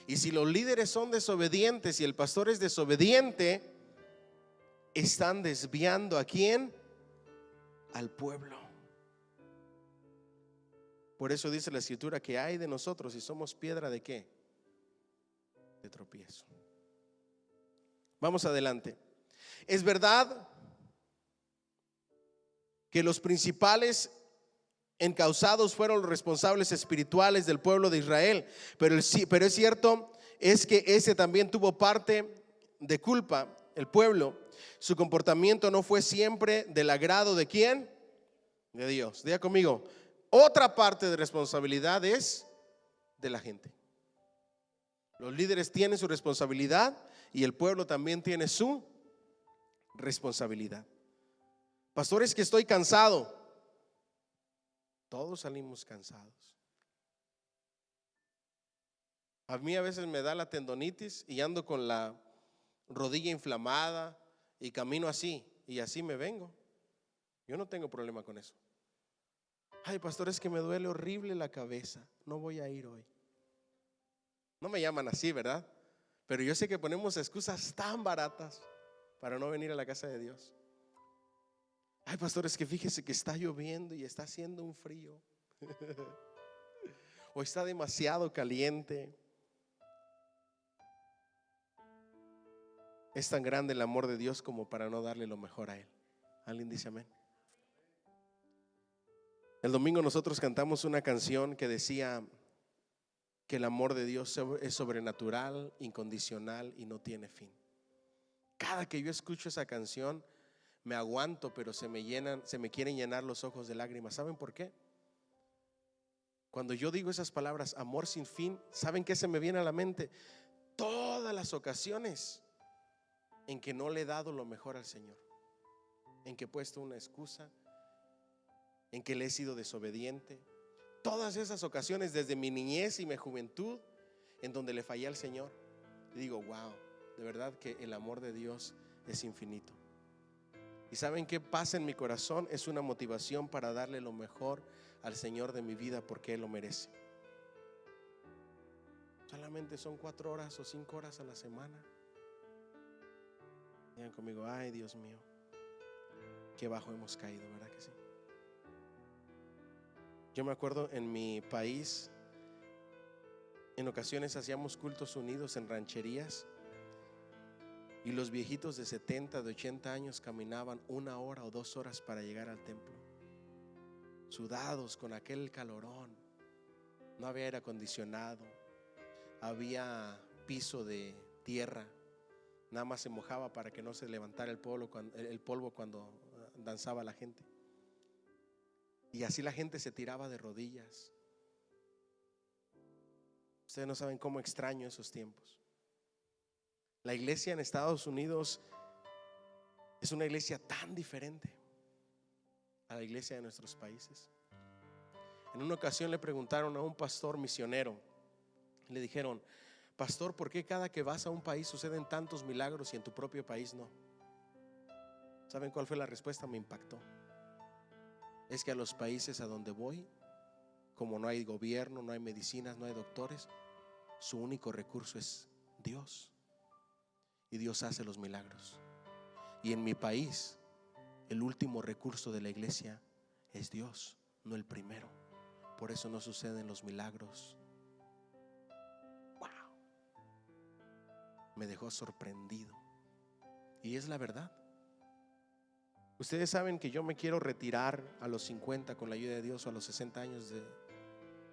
Y si los líderes son desobedientes y el pastor es desobediente, están desviando ¿a quién? Al pueblo. Por eso dice la escritura que hay de nosotros si somos piedra ¿de qué? De tropiezo. Vamos adelante. Es verdad que los principales encausados fueron los responsables espirituales del pueblo de Israel, pero es cierto es que ese también tuvo parte de culpa, el pueblo. Su comportamiento no fue siempre del agrado ¿de quién? De Dios. Diga conmigo, otra parte de responsabilidad es de la gente. Los líderes tienen su responsabilidad y el pueblo también tiene su responsabilidad. Pastores, que estoy cansado. Todos salimos cansados. A mí a veces me da la tendonitis y ando con la rodilla inflamada y camino así, y así me vengo. Yo no tengo problema con eso. Ay, pastor, es que me duele horrible la cabeza, no voy a ir hoy. No me llaman así, ¿verdad? Pero yo sé que ponemos excusas tan baratas para no venir a la casa de Dios. Ay, pastor, es que fíjese que está lloviendo y está haciendo un frío. O está demasiado caliente. Es tan grande el amor de Dios como para no darle lo mejor a Él. ¿Alguien dice amén? El domingo nosotros cantamos una canción que decía que el amor de Dios es sobrenatural, incondicional y no tiene fin. Cada que yo escucho esa canción me aguanto, pero se me quieren llenar los ojos de lágrimas. ¿Saben por qué? Cuando yo digo esas palabras, amor sin fin, ¿saben qué se me viene a la mente? Todas las ocasiones en que no le he dado lo mejor al Señor, en que he puesto una excusa, en que le he sido desobediente. Todas esas ocasiones desde mi niñez y mi juventud en donde le fallé al Señor. Y digo, wow, de verdad que el amor de Dios es infinito. ¿Y saben qué pasa en mi corazón? Es una motivación para darle lo mejor al Señor de mi vida, porque Él lo merece. Solamente son 4 horas o 5 horas a la semana. Digan conmigo, ay, Dios mío, qué bajo hemos caído, ¿verdad que sí? Yo me acuerdo en mi país, en ocasiones hacíamos cultos unidos en rancherías, y los viejitos de 70, de 80 años caminaban 1 hora o 2 horas para llegar al templo, sudados con aquel calorón. No había aire acondicionado, había piso de tierra, nada más se mojaba para que no se levantara el polvo cuando danzaba la gente. Y así la gente se tiraba de rodillas. Ustedes no saben cómo extraño esos tiempos. La iglesia en Estados Unidos es una iglesia tan diferente a la iglesia de nuestros países. En una ocasión le preguntaron a un pastor misionero, le dijeron, pastor, ¿por qué cada que vas a un país suceden tantos milagros y en tu propio país no? ¿Saben cuál fue la respuesta? Me impactó. Es que a los países a donde voy, como no hay gobierno, no hay medicinas, no hay doctores, su único recurso es Dios. Y Dios hace los milagros. Y en mi país, el último recurso de la iglesia es Dios, no el primero. Por eso no suceden los milagros. Wow. Me dejó sorprendido. Y es la verdad. Ustedes saben que yo me quiero retirar a los 50 con la ayuda de Dios, o a los 60 años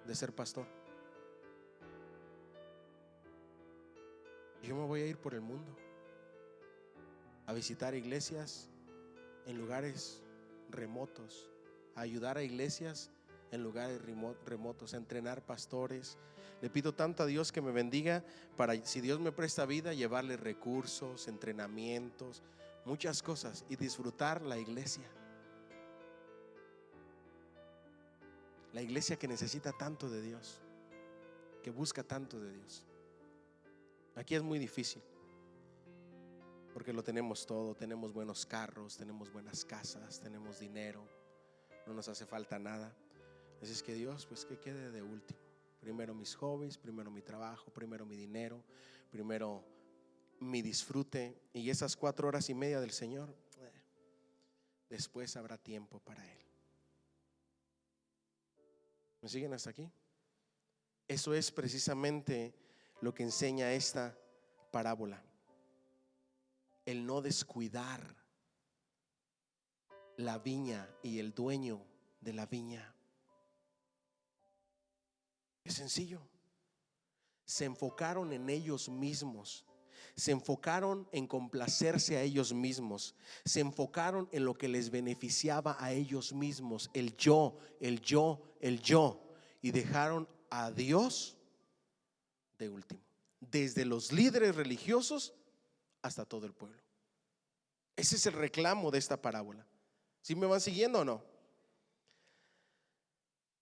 de ser pastor. yo me voy a ir por el mundo a visitar iglesias en lugares remotos, a ayudar a iglesias en lugares remotos, a entrenar pastores. Le pido tanto a Dios que me bendiga para, si Dios me presta vida, llevarle recursos, entrenamientos, muchas cosas y disfrutar la iglesia. La iglesia que necesita tanto de Dios, que busca tanto de Dios. Aquí es muy difícil porque lo tenemos todo, tenemos buenos carros, tenemos buenas casas, tenemos dinero, no nos hace falta nada. Así es que Dios, pues que quede de último. Primero mis hobbies, primero mi trabajo, primero mi dinero, primero mi disfrute, y esas 4 horas y media del Señor, después habrá tiempo para Él. ¿Me siguen hasta aquí? Eso es precisamente lo que enseña esta parábola. El no descuidar la viña y el dueño de la viña. Es sencillo. Se enfocaron en ellos mismos. Se enfocaron en complacerse a ellos mismos. Se enfocaron en lo que les beneficiaba a ellos mismos. El yo, el yo, el yo. Y dejaron a Dios de último. Desde los líderes religiosos hasta todo el pueblo. Ese es el reclamo de esta parábola. ¿Sí me van siguiendo o no?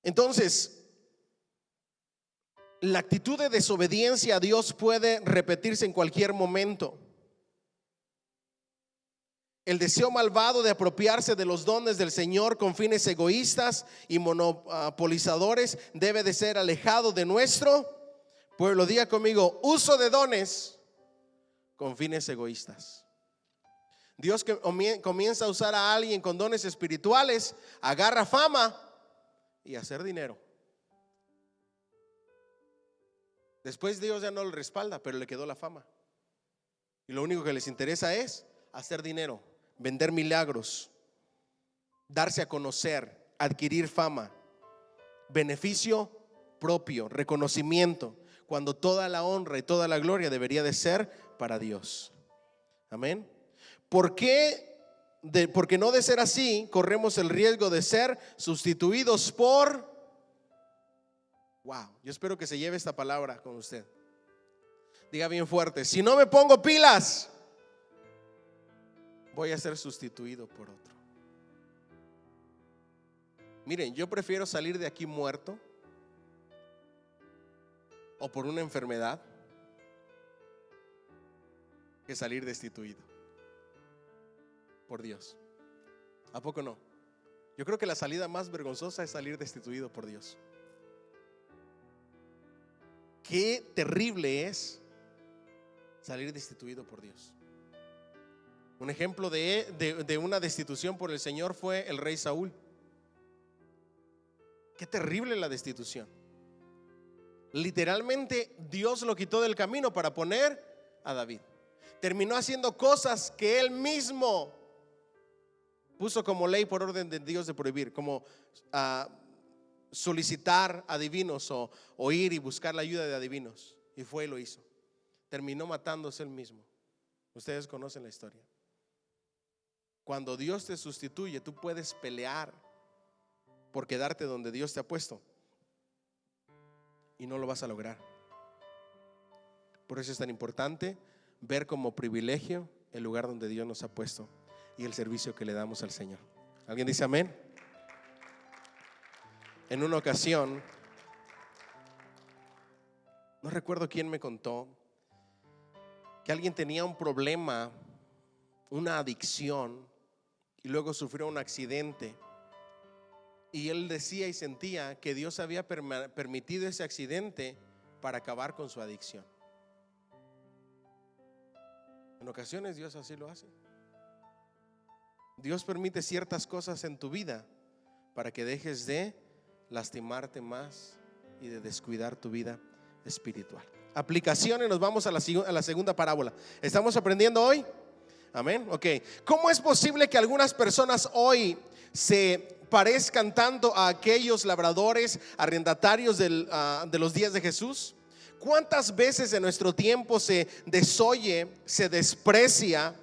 Entonces, la actitud de desobediencia a Dios puede repetirse en cualquier momento. El deseo malvado de apropiarse de los dones del Señor con fines egoístas y monopolizadores debe de ser alejado de nuestro pueblo. Diga conmigo: uso de dones con fines egoístas. Dios que comienza a usar a alguien con dones espirituales, agarra fama y hacer dinero. Después Dios ya no le respalda, pero le quedó la fama. Y lo único que les interesa es hacer dinero, vender milagros, darse a conocer, adquirir fama, beneficio propio, reconocimiento, cuando toda la honra y toda la gloria debería de ser para Dios. Amén. ¿Por qué? Porque no de ser así, corremos el riesgo de ser sustituidos por... Wow, yo espero que se lleve esta palabra con usted. Diga bien fuerte: si no me pongo pilas, voy a ser sustituido por otro. Miren, yo prefiero salir de aquí muerto o por una enfermedad que salir destituido por Dios. ¿A poco no? Yo creo que la salida más vergonzosa es salir destituido por Dios. Qué terrible es salir destituido por Dios. Un ejemplo de una destitución por el Señor fue el rey Saúl. Qué terrible la destitución. Literalmente Dios lo quitó del camino para poner a David. Terminó haciendo cosas que él mismo puso como ley por orden de Dios de prohibir, como solicitar adivinos o ir y buscar la ayuda de adivinos. Y fue y lo hizo. Terminó matándose él mismo. Ustedes conocen la historia. Cuando Dios te sustituye, tú puedes pelear por quedarte donde Dios te ha puesto y no lo vas a lograr. Por eso es tan importante ver como privilegio el lugar donde Dios nos ha puesto y el servicio que le damos al Señor. ¿Alguien dice amén? En una ocasión, no recuerdo quién me contó que alguien tenía un problema, una adicción, y luego sufrió un accidente. Y él decía y sentía que Dios había permitido ese accidente para acabar con su adicción. En ocasiones Dios así lo hace. Dios permite ciertas cosas en tu vida para que dejes de lastimarte más y de descuidar tu vida espiritual. Aplicaciones, nos vamos a la segunda parábola. ¿Estamos aprendiendo hoy? Amén. Ok. ¿Cómo es posible que algunas personas hoy se parezcan tanto a aquellos labradores arrendatarios de los días de Jesús? ¿Cuántas veces en nuestro tiempo se desoye, se desprecia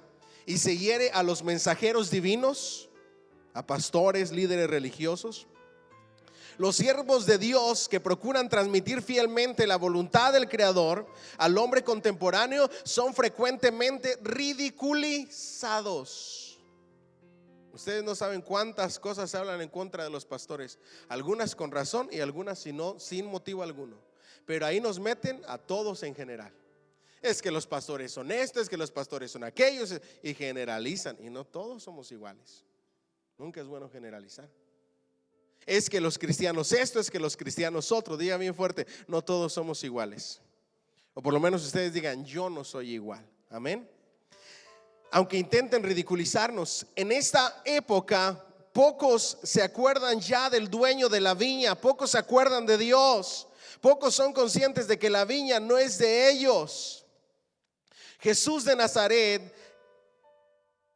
y se hiere a los mensajeros divinos, a pastores, líderes religiosos? Los siervos de Dios que procuran transmitir fielmente la voluntad del Creador al hombre contemporáneo son frecuentemente ridiculizados. Ustedes no saben cuántas cosas hablan en contra de los pastores, algunas con razón y algunas sin motivo alguno. Pero ahí nos meten a todos en general. Es que los pastores son estos, es que los pastores son aquellos, y generalizan. Y no todos somos iguales. Nunca es bueno generalizar. Es que los cristianos esto, es que los cristianos otro. Diga bien fuerte, no todos somos iguales. O por lo menos ustedes digan, yo no soy igual. Amén. Aunque intenten ridiculizarnos, en esta época pocos se acuerdan ya del dueño de la viña, pocos se acuerdan de Dios, pocos son conscientes de que la viña no es de ellos. Jesús de Nazaret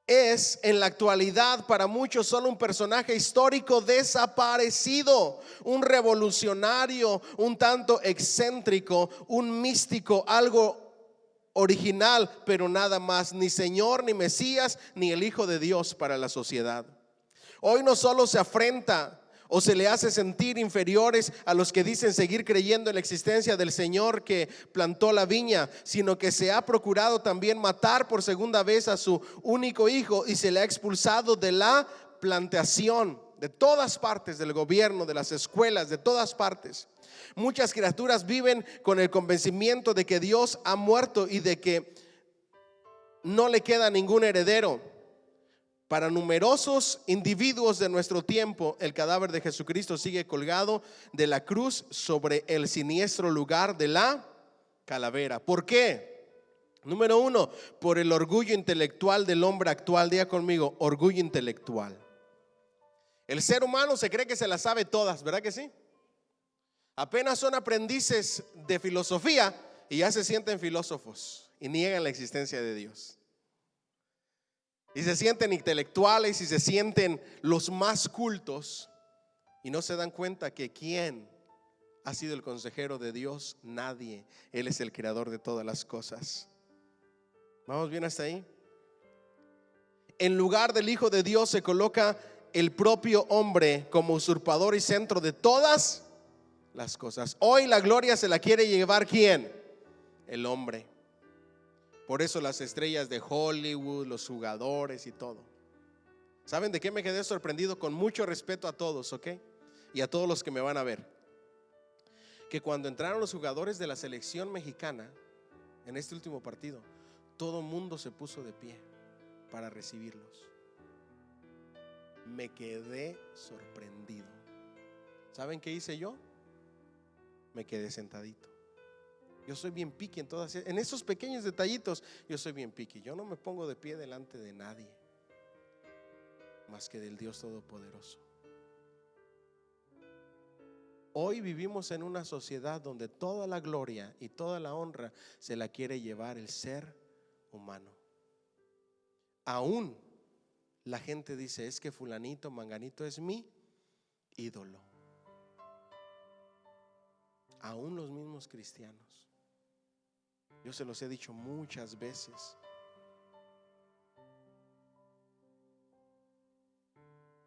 es en la actualidad para muchos solo un personaje histórico desaparecido, un revolucionario, un tanto excéntrico, un místico, algo original, pero nada más, ni Señor, ni Mesías, ni el Hijo de Dios para la sociedad. Hoy no solo se afrenta o se le hace sentir inferiores a los que dicen seguir creyendo en la existencia del Señor que plantó la viña, sino que se ha procurado también matar por segunda vez a su único hijo y se le ha expulsado de la plantación, de todas partes, del gobierno, de las escuelas, de todas partes. Muchas criaturas viven con el convencimiento de que Dios ha muerto y de que no le queda ningún heredero. Para numerosos individuos de nuestro tiempo, el cadáver de Jesucristo sigue colgado de la cruz sobre el siniestro lugar de la calavera. ¿Por qué? Número uno, por el orgullo intelectual del hombre actual. Diga conmigo, orgullo intelectual. El ser humano se cree que se las sabe todas, ¿verdad que sí? Apenas son aprendices de filosofía y ya se sienten filósofos y niegan la existencia de Dios. Y se sienten intelectuales y se sienten los más cultos y no se dan cuenta que ¿quién ha sido el consejero de Dios? Nadie. Él es el creador de todas las cosas. ¿Vamos bien hasta ahí? En lugar del Hijo de Dios se coloca el propio hombre como usurpador y centro de todas las cosas. Hoy la gloria se la quiere llevar ¿quién? El hombre. Por eso las estrellas de Hollywood, los jugadores y todo. ¿Saben de qué me quedé sorprendido? Con mucho respeto a todos, ¿ok? Y a todos los que me van a ver. Que cuando entraron los jugadores de la selección mexicana en este último partido, todo el mundo se puso de pie para recibirlos. Me quedé sorprendido. ¿Saben qué hice yo? Me quedé sentadito. Yo soy bien piqui en esos pequeños detallitos. Yo soy bien piqui. Yo no me pongo de pie delante de nadie más que del Dios Todopoderoso. Hoy vivimos en una sociedad donde toda la gloria y toda la honra se la quiere llevar el ser humano. Aún la gente dice, es que fulanito, manganito es mi ídolo. Aún los mismos cristianos. Yo se los he dicho muchas veces.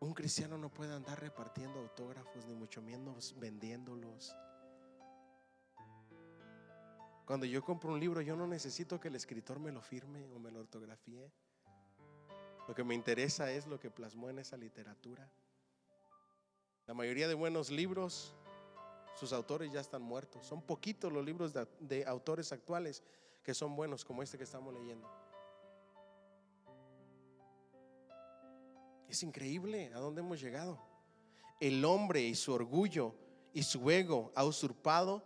Un cristiano no puede andar repartiendo autógrafos, ni mucho menos vendiéndolos. Cuando yo compro un libro, yo no necesito que el escritor me lo firme o me lo ortografíe. Lo que me interesa es lo que plasmó en esa literatura. La mayoría de buenos libros, sus autores ya están muertos. Son poquitos los libros de autores actuales que son buenos, como este que estamos leyendo. Es increíble a dónde hemos llegado. El hombre y su orgullo y su ego ha usurpado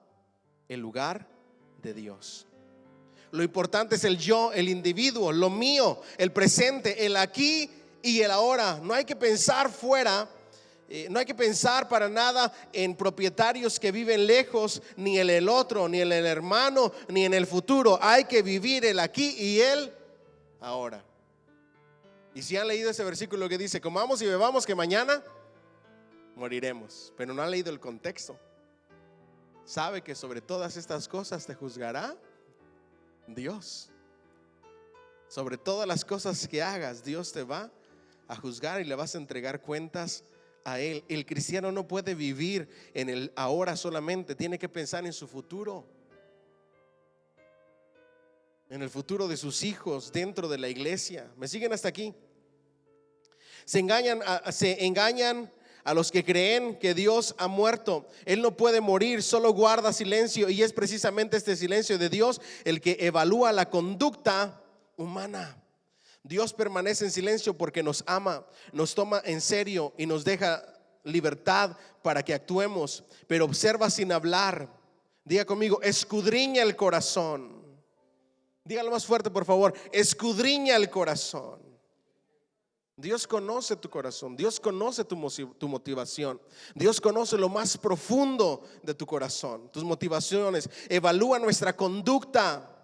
el lugar de Dios. Lo importante es el yo, el individuo, lo mío, el presente, el aquí y el ahora. No hay que pensar fuera. No hay que pensar para nada en propietarios que viven lejos, ni en el otro, ni en el hermano, ni en el futuro. Hay que vivir el aquí y el ahora. Y si han leído ese versículo que dice, comamos y bebamos que mañana moriremos, pero no han leído el contexto. sabe que sobre todas estas cosas te juzgará Dios. Sobre todas las cosas que hagas, Dios te va a juzgar y le vas a entregar cuentas a Él. El cristiano no puede vivir en el ahora solamente, tiene que pensar en su futuro, en el futuro de sus hijos dentro de la iglesia. ¿Me siguen hasta aquí? Se engañan a los que creen que Dios ha muerto. Él no puede morir, solo guarda silencio, y es precisamente este silencio de Dios el que evalúa la conducta humana. Dios permanece en silencio porque nos ama, nos toma en serio y nos deja libertad para que actuemos, pero observa sin hablar. Diga conmigo, escudriña el corazón. Dígalo más fuerte, por favor, escudriña el corazón. Dios conoce tu corazón, Dios conoce tu motivación, Dios conoce lo más profundo de tu corazón, tus motivaciones. Evalúa nuestra conducta,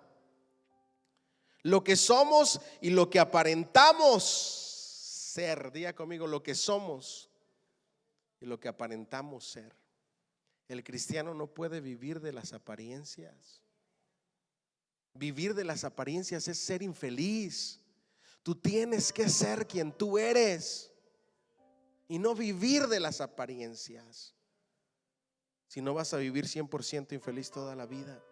lo que somos y lo que aparentamos ser. Diga conmigo, lo que somos y lo que aparentamos ser. El cristiano no puede vivir de las apariencias. Vivir de las apariencias es ser infeliz. Tú tienes que ser quien tú eres y no vivir de las apariencias. Si no, vas a vivir 100% infeliz toda la vida.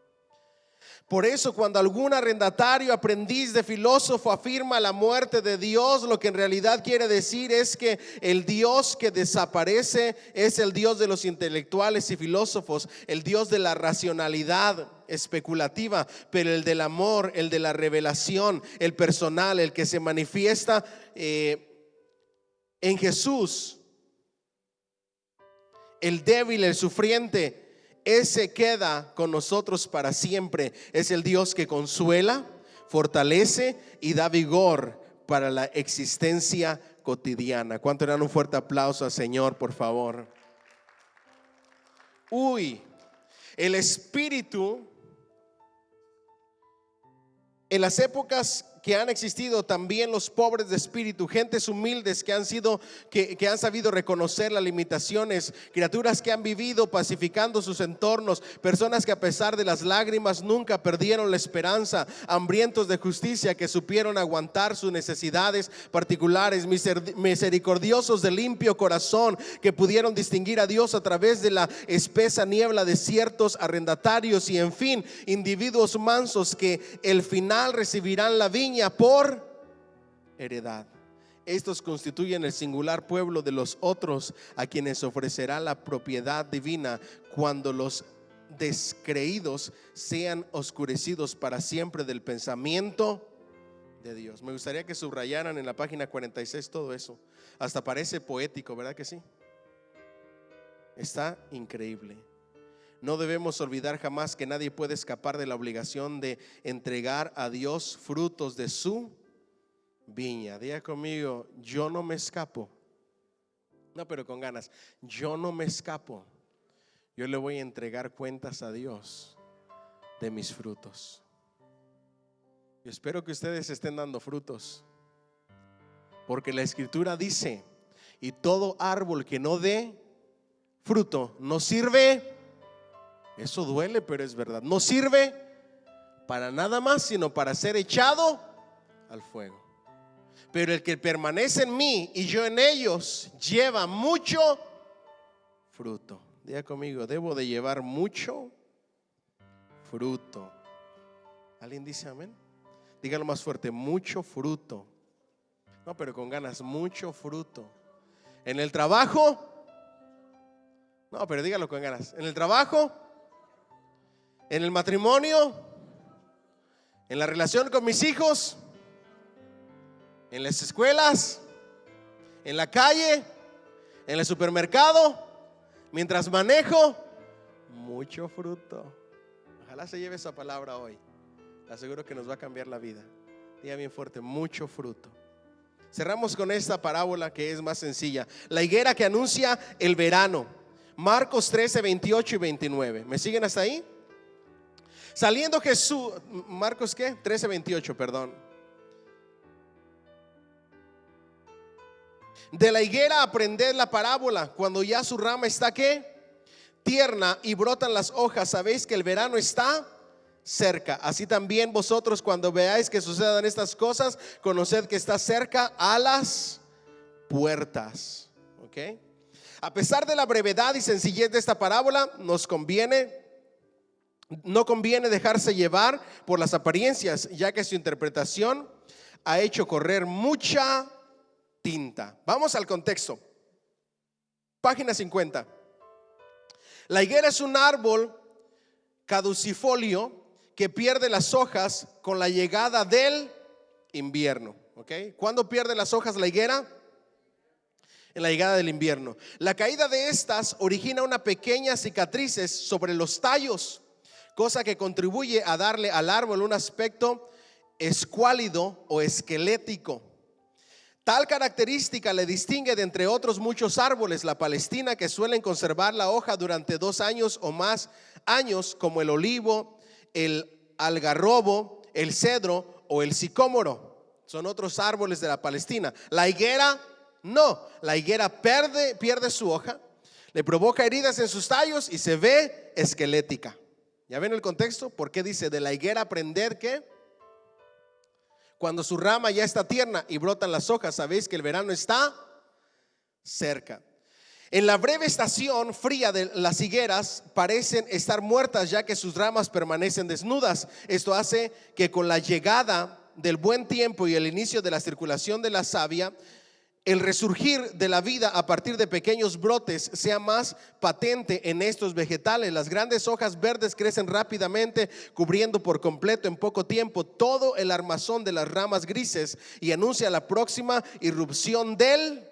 Por eso, cuando algún arrendatario, aprendiz de filósofo afirma la muerte de Dios, lo que en realidad quiere decir es que el Dios que desaparece es el Dios de los intelectuales y filósofos, el Dios de la racionalidad especulativa, pero el del amor, el de la revelación, el personal, el que se manifiesta en Jesús, el débil, el sufriente, ese queda con nosotros para siempre. Es el Dios que consuela, fortalece y da vigor para la existencia cotidiana. ¿Cuánto dan un fuerte aplauso al Señor, por favor? El Espíritu, en las épocas que han existido, también los pobres de espíritu, gentes humildes que han sabido reconocer las limitaciones, criaturas que han vivido pacificando sus entornos, personas que a pesar de las lágrimas nunca perdieron la esperanza, hambrientos de justicia que supieron aguantar sus necesidades particulares, misericordiosos de limpio corazón que pudieron distinguir a Dios a través de la espesa niebla de ciertos arrendatarios, y en fin, individuos mansos que el final recibirán la viña por heredad. Estos constituyen el singular pueblo de los otros, a quienes ofrecerá la propiedad divina cuando los descreídos sean oscurecidos para siempre del pensamiento de Dios. Me gustaría que subrayaran en la página 46 todo eso. Hasta parece poético, ¿verdad que sí? Está increíble. No debemos olvidar jamás que nadie puede escapar de la obligación de entregar a Dios frutos de su viña. Diga conmigo, yo no me escapo. No, pero con ganas. Yo no me escapo. Yo le voy a entregar cuentas a Dios de mis frutos. Yo espero que ustedes estén dando frutos, porque la Escritura dice: y todo árbol que no dé fruto no sirve. Eso duele, pero es verdad. No sirve para nada más, sino para ser echado al fuego. Pero el que permanece en mí y yo en ellos lleva mucho fruto. Diga conmigo, debo de llevar mucho fruto. ¿Alguien dice amén? Dígalo más fuerte, mucho fruto. No, pero con ganas, mucho fruto. En el trabajo. No, pero dígalo con ganas. En el trabajo, en el matrimonio, en la relación con mis hijos, en las escuelas, en la calle, en el supermercado, mientras manejo, mucho fruto. Ojalá se lleve esa palabra hoy. Le aseguro que nos va a cambiar la vida. Diga bien fuerte, mucho fruto. Cerramos con esta parábola que es más sencilla. La higuera que anuncia el verano. Marcos 13, 28 y 29. ¿Me siguen hasta ahí? Saliendo Jesús, Marcos ¿qué? 13, 28, perdón. De la higuera aprended la parábola. Cuando ya su rama está ¿qué? tierna y brotan las hojas, sabéis que el verano está cerca. Así también vosotros, cuando veáis que sucedan estas cosas, conoced que está cerca a las puertas. ¿Ok? A pesar de la brevedad y sencillez de esta parábola, no conviene dejarse llevar por las apariencias, ya que su interpretación ha hecho correr mucha tinta. Vamos al contexto. Página 50. La higuera es un árbol caducifolio que pierde las hojas con la llegada del invierno. ¿Ok? ¿Cuándo pierde las hojas la higuera? En la llegada del invierno. La caída de estas origina una pequeña cicatrices sobre los tallos, cosa que contribuye a darle al árbol un aspecto escuálido o esquelético. Tal característica le distingue de entre otros muchos árboles la palestina, que suelen conservar la hoja durante 2 años o más años, como el olivo, el algarrobo, el cedro o el sicómoro. Son otros árboles de la Palestina. La higuera no, la higuera pierde su hoja, le provoca heridas en sus tallos y se ve esquelética. ¿Ya ven el contexto? ¿Por qué dice de la higuera aprender que cuando su rama ya está tierna y brotan las hojas, sabéis que el verano está cerca? En la breve estación fría de las higueras parecen estar muertas, ya que sus ramas permanecen desnudas. Esto hace que con la llegada del buen tiempo y el inicio de la circulación de la savia, el resurgir de la vida a partir de pequeños brotes sea más patente en estos vegetales. Las grandes hojas verdes crecen rápidamente, cubriendo por completo en poco tiempo todo el armazón de las ramas grises, y anuncia la próxima irrupción del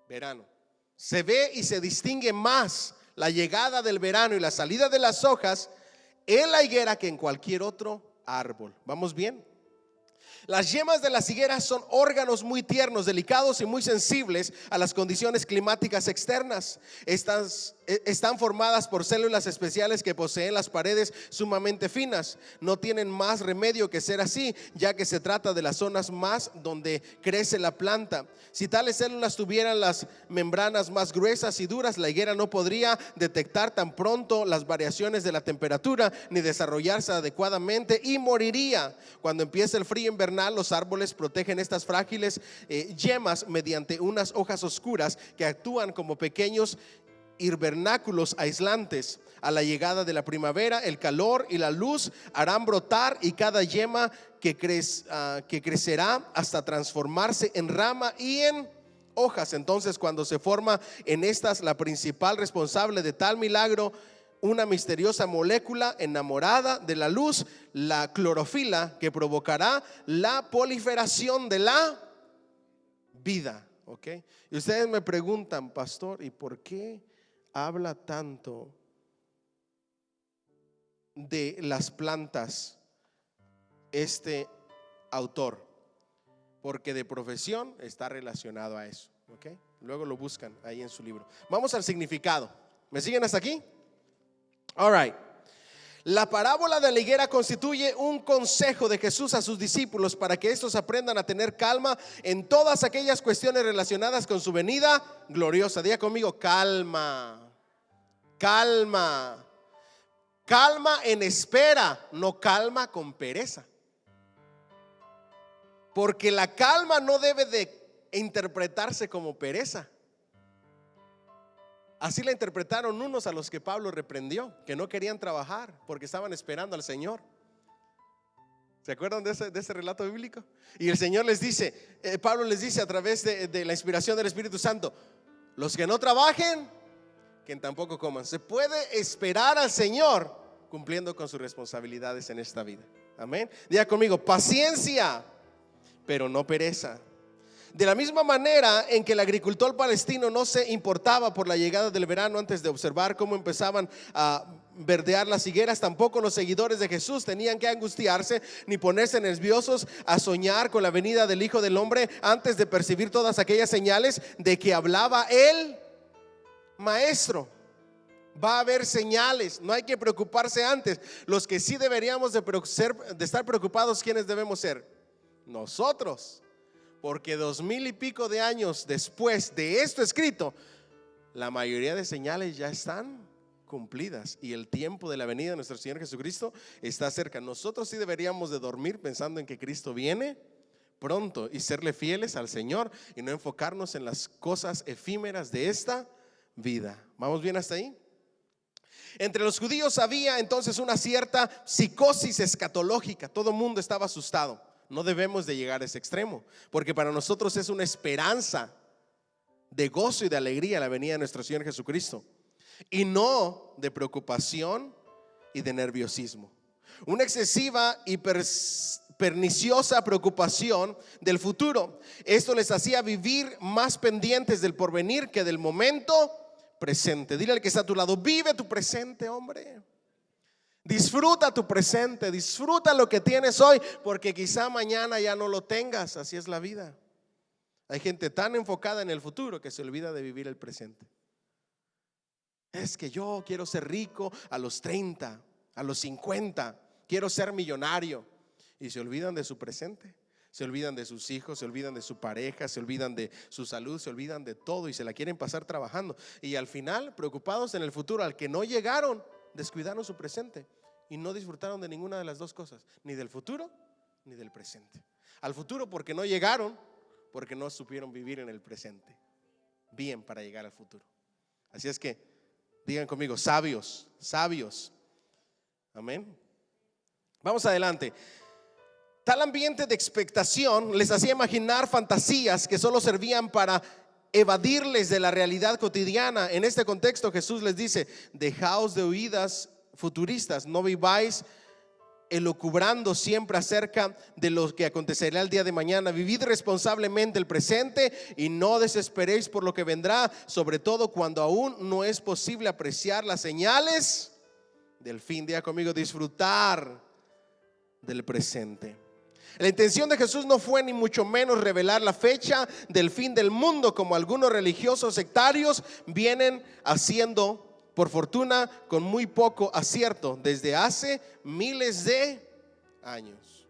verano. Se ve y se distingue más la llegada del verano y la salida de las hojas en la higuera que en cualquier otro árbol. ¿Vamos bien? Las yemas de las higueras son órganos muy tiernos, delicados y muy sensibles a las condiciones climáticas externas. Estas están formadas por células especiales que poseen las paredes sumamente finas. No tienen más remedio que ser así, ya que se trata de las zonas más donde crece la planta. Si tales células tuvieran las membranas más gruesas y duras, la higuera no podría detectar tan pronto las variaciones de la temperatura ni desarrollarse adecuadamente y moriría. Cuando empieza el frío invernal, los árboles protegen estas frágiles yemas mediante unas hojas oscuras que actúan como pequeños hibernáculos aislantes. A la llegada de la primavera, el calor y la luz harán brotar y cada yema que crecerá hasta transformarse en rama y en hojas. Entonces, cuando se forma en estas la principal responsable de tal milagro, una misteriosa molécula enamorada de la luz, la clorofila, que provocará la proliferación de la vida. ¿Ok? Y ustedes me preguntan, pastor, ¿y por qué habla tanto de las plantas este autor? Porque de profesión está relacionado a eso. ¿Ok? Luego lo buscan ahí en su libro. Vamos al significado. ¿Me siguen hasta aquí? All right. La parábola de la higuera constituye un consejo de Jesús a sus discípulos para que estos aprendan a tener calma en todas aquellas cuestiones relacionadas con su venida gloriosa. Diga conmigo: calma, calma, calma en espera, no calma con pereza. Porque la calma no debe de interpretarse como pereza. Así la interpretaron unos a los que Pablo reprendió, que no querían trabajar porque estaban esperando al Señor. ¿Se acuerdan de ese relato bíblico? Y el Señor les dice, Pablo les dice a través de la inspiración del Espíritu Santo: los que no trabajen, que tampoco coman. Se puede esperar al Señor cumpliendo con sus responsabilidades en esta vida. Amén. Diga conmigo: paciencia, pero no pereza. De la misma manera en que el agricultor palestino no se importaba por la llegada del verano antes de observar cómo empezaban a verdear las higueras, tampoco los seguidores de Jesús tenían que angustiarse ni ponerse nerviosos a soñar con la venida del Hijo del Hombre antes de percibir todas aquellas señales de que hablaba el Maestro. Va a haber señales, no hay que preocuparse antes. Los que sí deberíamos de estar preocupados, ¿quiénes debemos ser? Nosotros. Porque 2000 y pico de años después de esto escrito, la mayoría de señales ya están cumplidas y el tiempo de la venida de nuestro Señor Jesucristo está cerca. Nosotros sí deberíamos de dormir pensando en que Cristo viene pronto y serle fieles al Señor y no enfocarnos en las cosas efímeras de esta vida. ¿Vamos bien hasta ahí? Entre los judíos había entonces una cierta psicosis escatológica. Todo el mundo estaba asustado. No debemos de llegar a ese extremo, porque para nosotros es una esperanza de gozo y de alegría la venida de nuestro Señor Jesucristo, y no de preocupación y de nerviosismo. Una excesiva y perniciosa preocupación del futuro. Esto les hacía vivir más pendientes del porvenir que del momento presente. Dile al que está a tu lado: vive tu presente, hombre. Disfruta tu presente, disfruta lo que tienes hoy, porque quizá mañana ya no lo tengas. Así es la vida. Hay gente tan enfocada en el futuro que se olvida de vivir el presente. Es que yo quiero ser rico a los 30, a los 50, quiero ser millonario. Y se olvidan de su presente. Se olvidan de sus hijos, se olvidan de su pareja, se olvidan de su salud, se olvidan de todo y se la quieren pasar trabajando. Y al final, preocupados en el futuro, al que no llegaron, descuidaron su presente y no disfrutaron de ninguna de las dos cosas, ni del futuro ni del presente. Al futuro porque no llegaron, porque no supieron vivir en el presente bien para llegar al futuro. Así es que digan conmigo: sabios, sabios. Amén. Vamos adelante. Tal ambiente de expectación les hacía imaginar fantasías que solo servían para evadirles de la realidad cotidiana. En este contexto Jesús les dice: dejaos de oídas futuristas, no viváis elucubrando siempre acerca de lo que acontecerá el día de mañana. Vivid responsablemente el presente y no desesperéis por lo que vendrá, sobre todo cuando aún no es posible apreciar las señales del fin. Diga conmigo: disfrutar del presente. La intención de Jesús no fue ni mucho menos revelar la fecha del fin del mundo, como algunos religiosos sectarios vienen haciendo, por fortuna con muy poco acierto, desde hace miles de años.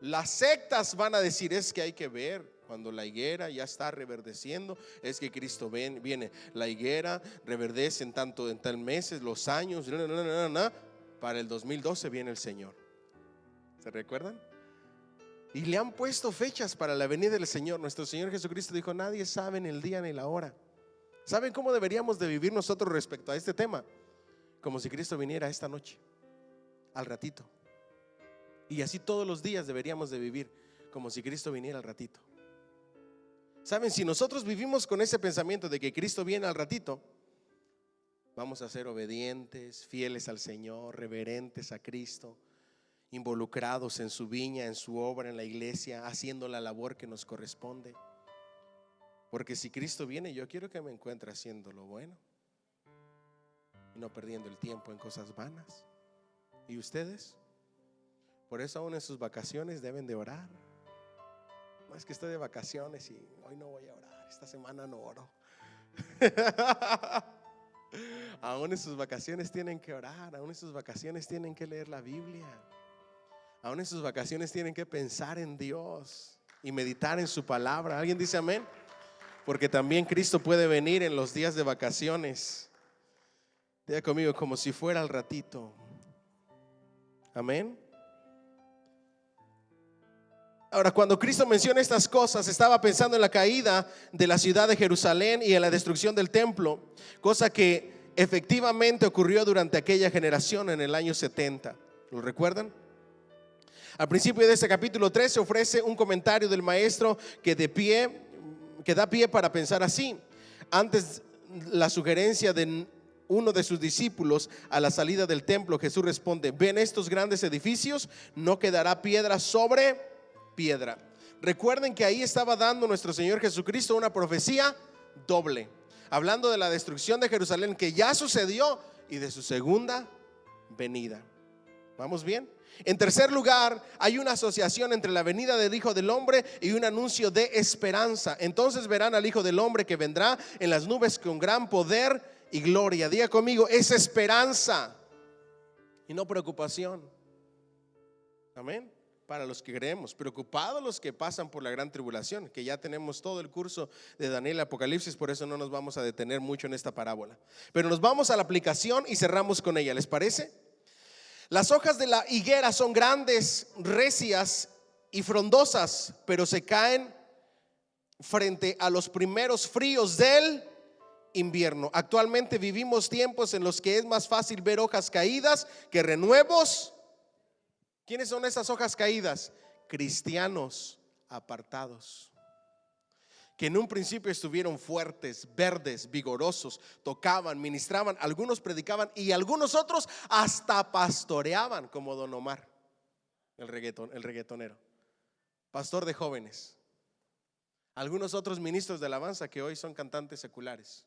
Las sectas van a decir: es que hay que ver cuando la higuera ya está reverdeciendo, es que Cristo viene. La higuera reverdece en tal meses, los años, para el 2012 viene el Señor. ¿Se recuerdan? Y le han puesto fechas para la venida del Señor. Nuestro Señor Jesucristo dijo: nadie sabe ni el día ni la hora. ¿Saben cómo deberíamos de vivir nosotros respecto a este tema? Como si Cristo viniera esta noche, al ratito. Y así todos los días deberíamos de vivir como si Cristo viniera al ratito. ¿Saben? Si nosotros vivimos con ese pensamiento de que Cristo viene al ratito, vamos a ser obedientes, fieles al Señor, reverentes a Cristo, involucrados en su viña, en su obra, en la iglesia, haciendo la labor que nos corresponde. Porque si Cristo viene, yo quiero que me encuentre haciendo lo bueno y no perdiendo el tiempo en cosas vanas. ¿Y ustedes? Por eso aún en sus vacaciones deben de orar. No es que estoy de vacaciones y hoy no voy a orar, esta semana no oro. Aún en sus vacaciones tienen que orar, aún en sus vacaciones tienen que leer la Biblia, aún en sus vacaciones tienen que pensar en Dios y meditar en su palabra. ¿Alguien dice amén? Porque también Cristo puede venir en los días de vacaciones. Diga conmigo: como si fuera al ratito. Amén. Ahora, cuando Cristo menciona estas cosas, estaba pensando en la caída de la ciudad de Jerusalén y en la destrucción del templo, cosa que efectivamente ocurrió durante aquella generación en el año 70. ¿Lo recuerdan? Al principio de este capítulo 3 se ofrece un comentario del maestro que da pie para pensar así. Antes la sugerencia de uno de sus discípulos a la salida del templo, Jesús responde: ¿ven estos grandes edificios? No quedará piedra sobre piedra. Recuerden que ahí estaba dando nuestro Señor Jesucristo una profecía doble, hablando de la destrucción de Jerusalén que ya sucedió y de su segunda venida. ¿Vamos bien? En tercer lugar, hay una asociación entre la venida del Hijo del Hombre y un anuncio de esperanza. Entonces verán al Hijo del Hombre que vendrá en las nubes con gran poder y gloria. Diga conmigo: es esperanza y no preocupación. Amén. para los que creemos, preocupados los que pasan por la gran tribulación, que ya tenemos todo el curso de Daniel y Apocalipsis, por eso no nos vamos a detener mucho en esta parábola. Pero nos vamos a la aplicación y cerramos con ella, ¿les parece? Las hojas de la higuera son grandes, recias y frondosas, pero se caen frente a los primeros fríos del invierno. Actualmente vivimos tiempos en los que es más fácil ver hojas caídas que renuevos. ¿Quiénes son esas hojas caídas? Cristianos apartados, que en un principio estuvieron fuertes, verdes, vigorosos, tocaban, ministraban, algunos predicaban y algunos otros hasta pastoreaban, como Don Omar, el reggaetonero, pastor de jóvenes. Algunos otros ministros de alabanza que hoy son cantantes seculares.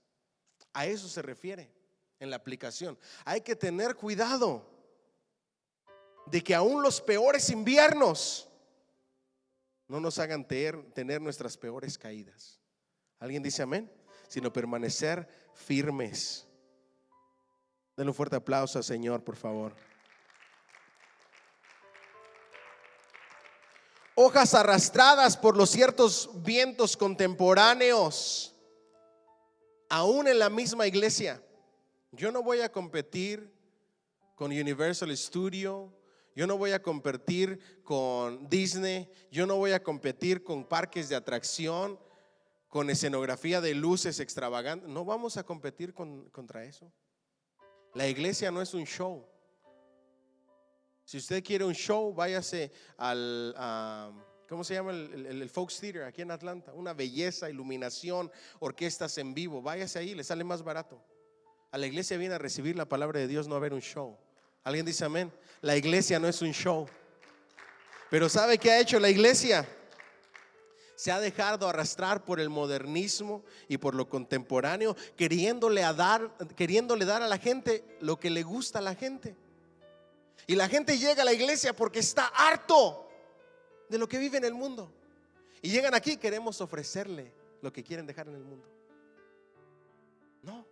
A eso se refiere en la aplicación. Hay que tener cuidado de que aún los peores inviernos no nos hagan tener nuestras peores caídas. ¿Alguien dice amén? Sino permanecer firmes. Denle un fuerte aplauso al Señor, por favor. Hojas arrastradas por los ciertos vientos contemporáneos, aún en la misma iglesia. Yo no voy a competir con Universal Studio, yo no voy a competir con Disney, yo no voy a competir con parques de atracción, con escenografía de luces extravagantes. No vamos a competir contra eso. La iglesia no es un show. Si usted quiere un show, váyase ¿cómo se llama? El Fox Theater aquí en Atlanta. Una belleza, iluminación, orquestas en vivo. Váyase ahí, le sale más barato. A la iglesia viene a recibir la palabra de Dios, no a ver un show. ¿Alguien dice amén? La iglesia no es un show. Pero ¿sabe qué ha hecho la iglesia? Se ha dejado arrastrar por el modernismo y por lo contemporáneo, queriéndole dar a la gente lo que le gusta a la gente. Y la gente llega a la iglesia porque está harto de lo que vive en el mundo. Y llegan aquí, queremos ofrecerle lo que quieren dejar en el mundo. No.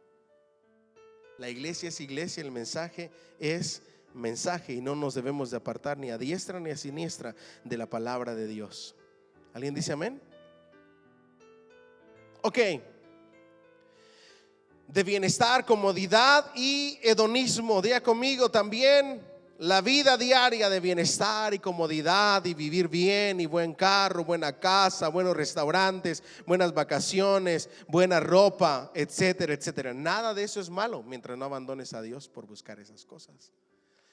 La iglesia es iglesia, el mensaje es mensaje, y no nos debemos de apartar ni a diestra ni a siniestra de la palabra de Dios. ¿Alguien dice amén? Ok. De bienestar, comodidad y hedonismo. Diga conmigo también: la vida diaria de bienestar y comodidad y vivir bien y buen carro, buena casa, buenos restaurantes, buenas vacaciones, buena ropa, etcétera, etcétera. Nada de eso es malo mientras no abandones a Dios por buscar esas cosas.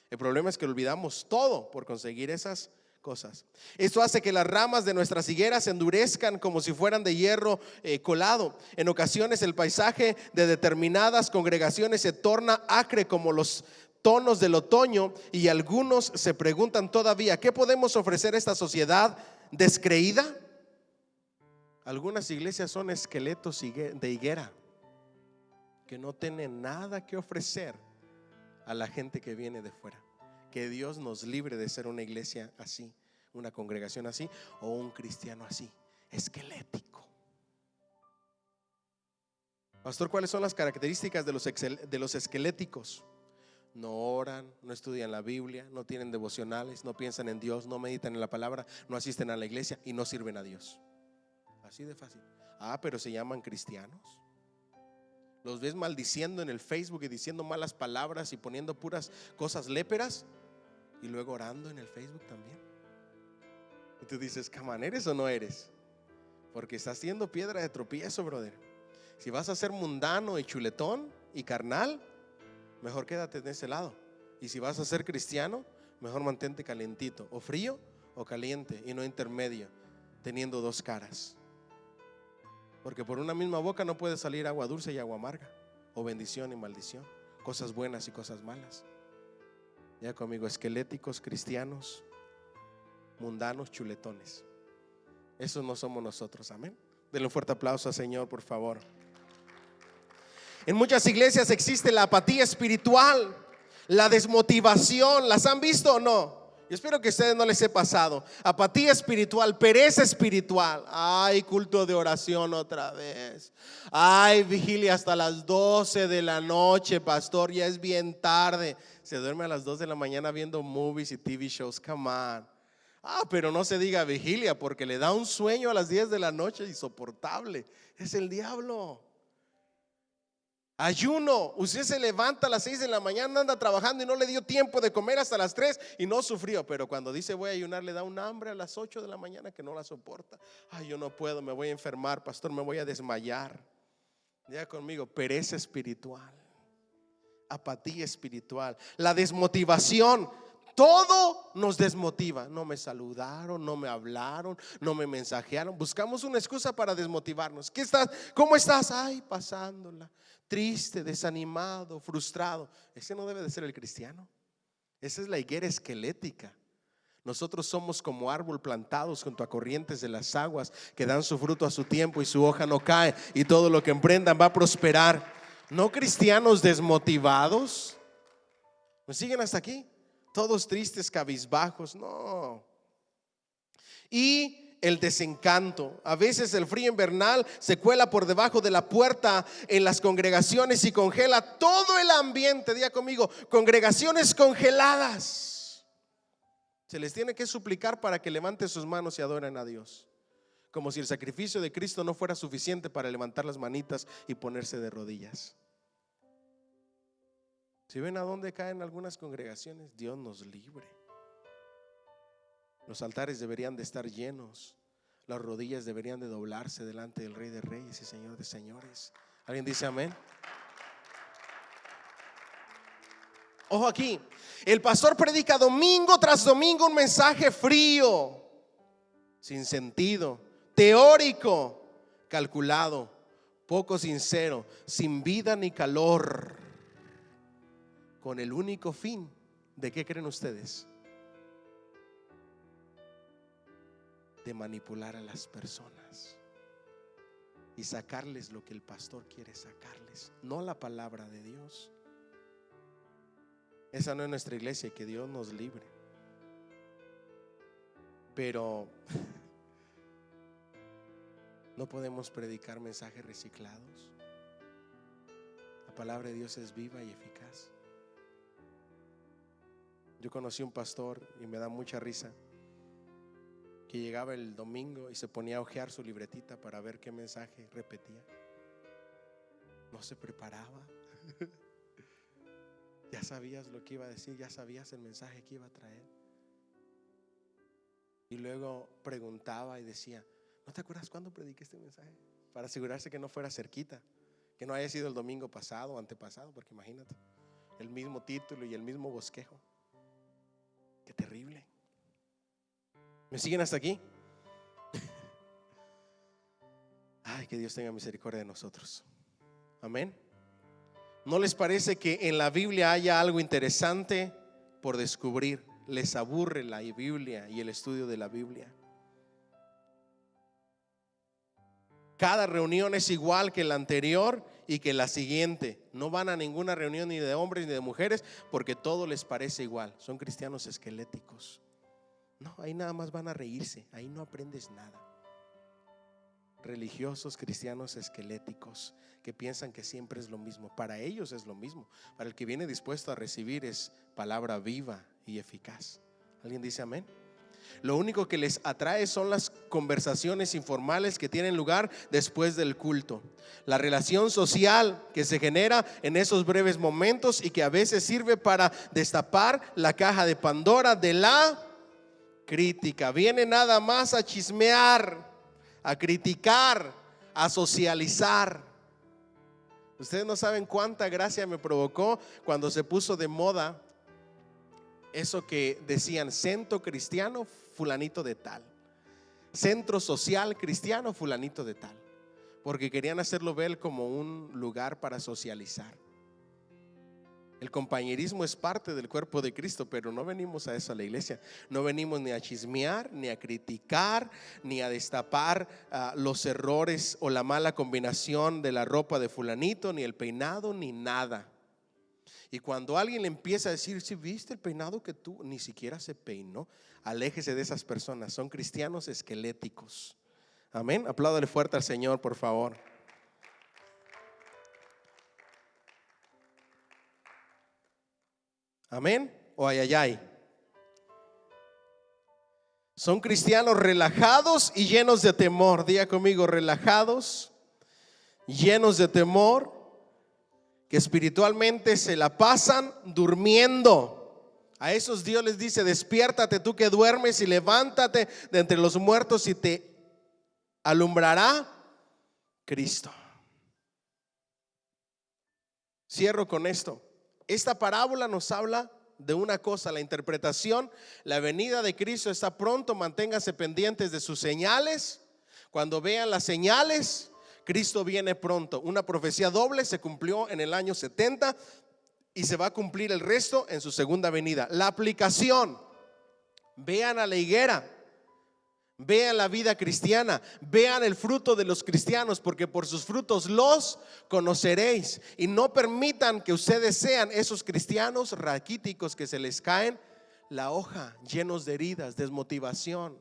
El problema es que olvidamos todo por conseguir esas cosas. Esto hace que las ramas de nuestras higueras se endurezcan como si fueran de hierro colado. En ocasiones el paisaje de determinadas congregaciones se torna acre como los tonos del otoño, y algunos se preguntan todavía: ¿qué podemos ofrecer a esta sociedad descreída? Algunas iglesias son esqueletos de higuera que no tienen nada que ofrecer a la gente que viene de fuera. Que Dios nos libre de ser una iglesia así, una congregación así, o un cristiano así, esquelético. Pastor, ¿cuáles son las características de los esqueléticos? No oran, no estudian la Biblia, no tienen devocionales, no piensan en Dios, no meditan en la palabra, no asisten a la iglesia y no sirven a Dios. Así de fácil. Pero se llaman cristianos. Los ves maldiciendo en el Facebook y diciendo malas palabras y poniendo puras cosas léperas, y luego orando en el Facebook también. Y tú dices: ¿Camán, eres o no eres? Porque estás siendo piedra de tropiezo, brother. Si vas a ser mundano y chuletón y carnal, mejor quédate en ese lado. Y si vas a ser cristiano, mejor mantente calentito, o frío o caliente, y no intermedio, teniendo dos caras. Porque por una misma boca no puede salir agua dulce y agua amarga, o bendición y maldición, cosas buenas y cosas malas. Ya conmigo: esqueléticos, cristianos, mundanos, chuletones. Esos no somos nosotros, amén. Denle un fuerte aplauso al Señor, por favor. En muchas iglesias existe la apatía espiritual, la desmotivación. ¿Las han visto o no? Yo espero que a ustedes no les he pasado. Apatía espiritual, pereza espiritual. Ay, culto de oración otra vez. Ay, vigilia hasta las 12 de la noche, pastor, ya es bien tarde. Se duerme a las 2 de la mañana viendo movies y TV shows. Come on. Pero no se diga vigilia, porque le da un sueño a las 10 de la noche insoportable. Es el diablo. Ayuno, usted se levanta a las 6 de la mañana, anda trabajando y no le dio tiempo de comer hasta las 3 y no sufrió. Pero cuando dice voy a ayunar, le da un hambre a las 8 de la mañana que no la soporta. Yo no puedo, me voy a enfermar, pastor, me voy a desmayar. Diga conmigo, pereza espiritual, apatía espiritual, la desmotivación. Todo nos desmotiva. No me saludaron, no me hablaron, no me mensajearon. Buscamos una excusa para desmotivarnos. ¿Qué estás? ¿Cómo estás? Pasándola. Triste, desanimado, frustrado. Ese no debe de ser el cristiano. Esa es la higuera esquelética. Nosotros somos como árbol plantados junto a corrientes de las aguas, que dan su fruto a su tiempo y su hoja no cae, y todo lo que emprendan va a prosperar. No cristianos desmotivados. ¿Me siguen hasta aquí? Todos tristes, cabizbajos, no. Y el desencanto. A veces el frío invernal se cuela por debajo de la puerta en las congregaciones y congela todo el ambiente. Diga conmigo, congregaciones congeladas. Se les tiene que suplicar para que levanten sus manos y adoren a Dios, como si el sacrificio de Cristo no fuera suficiente para levantar las manitas y ponerse de rodillas. Si ven a dónde caen algunas congregaciones, Dios nos libre. Los altares deberían de estar llenos, las rodillas deberían de doblarse delante del Rey de Reyes y Señor de Señores. ¿Alguien dice amén? Ojo aquí, el pastor predica domingo tras domingo un mensaje frío, sin sentido, teórico, calculado, poco sincero, sin vida ni calor, con el único fin de, ¿qué creen ustedes? De manipular a las personas y sacarles lo que el pastor quiere sacarles, no la palabra de Dios. Esa no es nuestra iglesia, que Dios nos libre. Pero no podemos predicar mensajes reciclados. La palabra de Dios es viva y eficaz. Yo conocí un pastor y me da mucha risa, que llegaba el domingo y se ponía a hojear su libretita para ver qué mensaje repetía. No se preparaba. Ya sabías lo que iba a decir, ya sabías el mensaje que iba a traer. Y luego preguntaba y decía, ¿no te acuerdas cuándo prediqué este mensaje? Para asegurarse que no fuera cerquita, que no haya sido el domingo pasado o antepasado, porque imagínate, el mismo título y el mismo bosquejo. Qué terrible. ¿Me siguen hasta aquí? Ay, que Dios tenga misericordia de nosotros. Amén. ¿No les parece que en la Biblia haya algo interesante por descubrir? ¿Les aburre la Biblia y el estudio de la Biblia? Cada reunión es igual que la anterior y que la siguiente. No van a ninguna reunión ni de hombres ni de mujeres, porque todo les parece igual. Son cristianos esqueléticos. No, ahí nada más van a reírse, ahí no aprendes nada. Religiosos cristianos esqueléticos que piensan que siempre es lo mismo. Para ellos es lo mismo. Para el que viene dispuesto a recibir es palabra viva y eficaz. ¿Alguien dice amén? Lo único que les atrae son las conversaciones informales que tienen lugar después del culto, la relación social que se genera en esos breves momentos y que a veces sirve para destapar la caja de Pandora de la crítica. Viene nada más a chismear, a criticar, a socializar. Ustedes no saben cuánta gracia me provocó cuando se puso de moda eso que decían: centro cristiano fulanito de tal, centro social cristiano fulanito de tal, porque querían hacerlo ver como un lugar para socializar. El compañerismo es parte del cuerpo de Cristo, pero no venimos a eso a la iglesia. No venimos ni a chismear, ni a criticar, ni a destapar los errores o la mala combinación de la ropa de fulanito, ni el peinado, ni nada. Y cuando alguien le empieza a decir: si viste el peinado que tú, ni siquiera se peinó, aléjese de esas personas. Son cristianos esqueléticos. Amén. Apláudale fuerte al Señor, por favor. Amén o ay, ay, ay. Son cristianos relajados y llenos de temor. Diga conmigo, relajados, llenos de temor, que espiritualmente se la pasan durmiendo. A esos Dios les dice: despiértate tú que duermes y levántate de entre los muertos y te alumbrará Cristo. Cierro con esto. Esta parábola nos habla de una cosa, la interpretación. La venida de Cristo está pronto. Manténganse pendientes de sus señales. Cuando vean las señales, Cristo viene pronto. Una profecía doble se cumplió en el año 70 y se va a cumplir el resto en su segunda venida. La aplicación: vean a la higuera, vean la vida cristiana, vean el fruto de los cristianos, porque por sus frutos los conoceréis. Y no permitan que ustedes sean esos cristianos raquíticos que se les caen la hoja, llenos de heridas, desmotivación,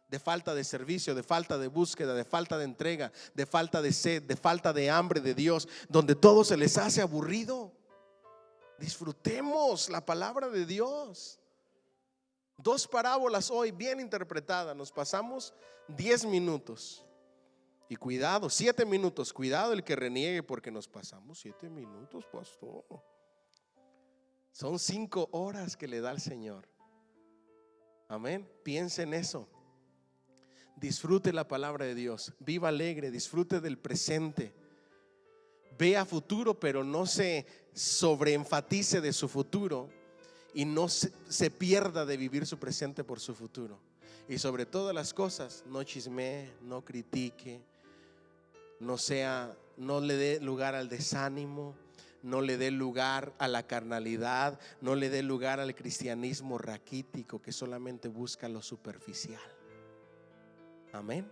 de falta de servicio, de falta de búsqueda, de falta de entrega, de falta de sed, de falta de hambre de Dios, donde todo se les hace aburrido. Disfrutemos la palabra de Dios. 2 parábolas hoy bien interpretadas. Nos pasamos 10 minutos. Y cuidado, 7 minutos. Cuidado el que reniegue porque nos pasamos 7 minutos, pastor. Son 5 horas que le da el Señor. Amén. Piense en eso. Disfrute la palabra de Dios. Viva alegre, disfrute del presente. Vea futuro, pero no se sobreenfatice de su futuro. Y no se pierda de vivir su presente por su futuro. Y sobre todas las cosas, no chismee, no critique, no le dé lugar al desánimo, no le dé lugar a la carnalidad, no le dé lugar al cristianismo raquítico que solamente busca lo superficial. Amén.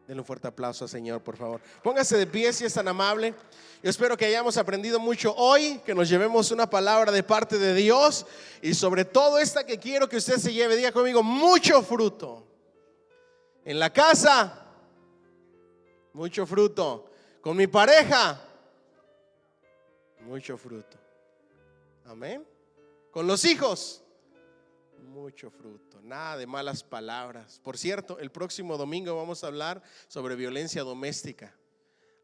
Denle un fuerte aplauso al Señor, por favor. Póngase de pie si es tan amable. Yo espero que hayamos aprendido mucho hoy, que nos llevemos una palabra de parte de Dios. Y sobre todo esta que quiero que usted se lleve, diga conmigo, mucho fruto. En la casa, mucho fruto. Con mi pareja, mucho fruto. Amén. Con los hijos, mucho fruto. Nada de malas palabras. Por cierto, el próximo domingo vamos a hablar sobre violencia doméstica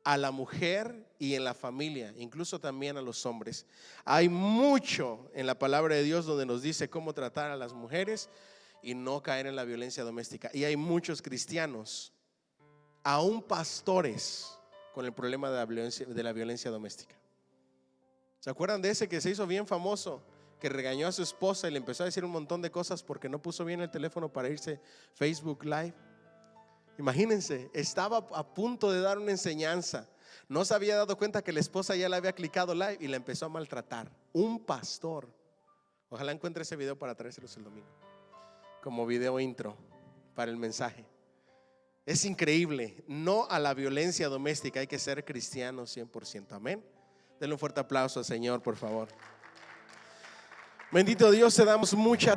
a la mujer y en la familia, incluso también a los hombres. Hay mucho en la palabra de Dios donde nos dice cómo tratar a las mujeres y no caer en la violencia doméstica. Y hay muchos cristianos, aún pastores, con el problema de la violencia doméstica. ¿Se acuerdan de ese que se hizo bien famoso? Que regañó a su esposa y le empezó a decir un montón de cosas porque no puso bien el teléfono para irse Facebook Live. Imagínense, estaba a punto de dar una enseñanza, no se había dado cuenta que la esposa ya le había clicado live y la empezó a maltratar. Un pastor. Ojalá encuentre ese video para traérselos el domingo como video intro para el mensaje. Es increíble. No a la violencia doméstica. Hay que ser cristianos 100%. Amén. Denle un fuerte aplauso al Señor, por favor. Bendito Dios, te damos mucha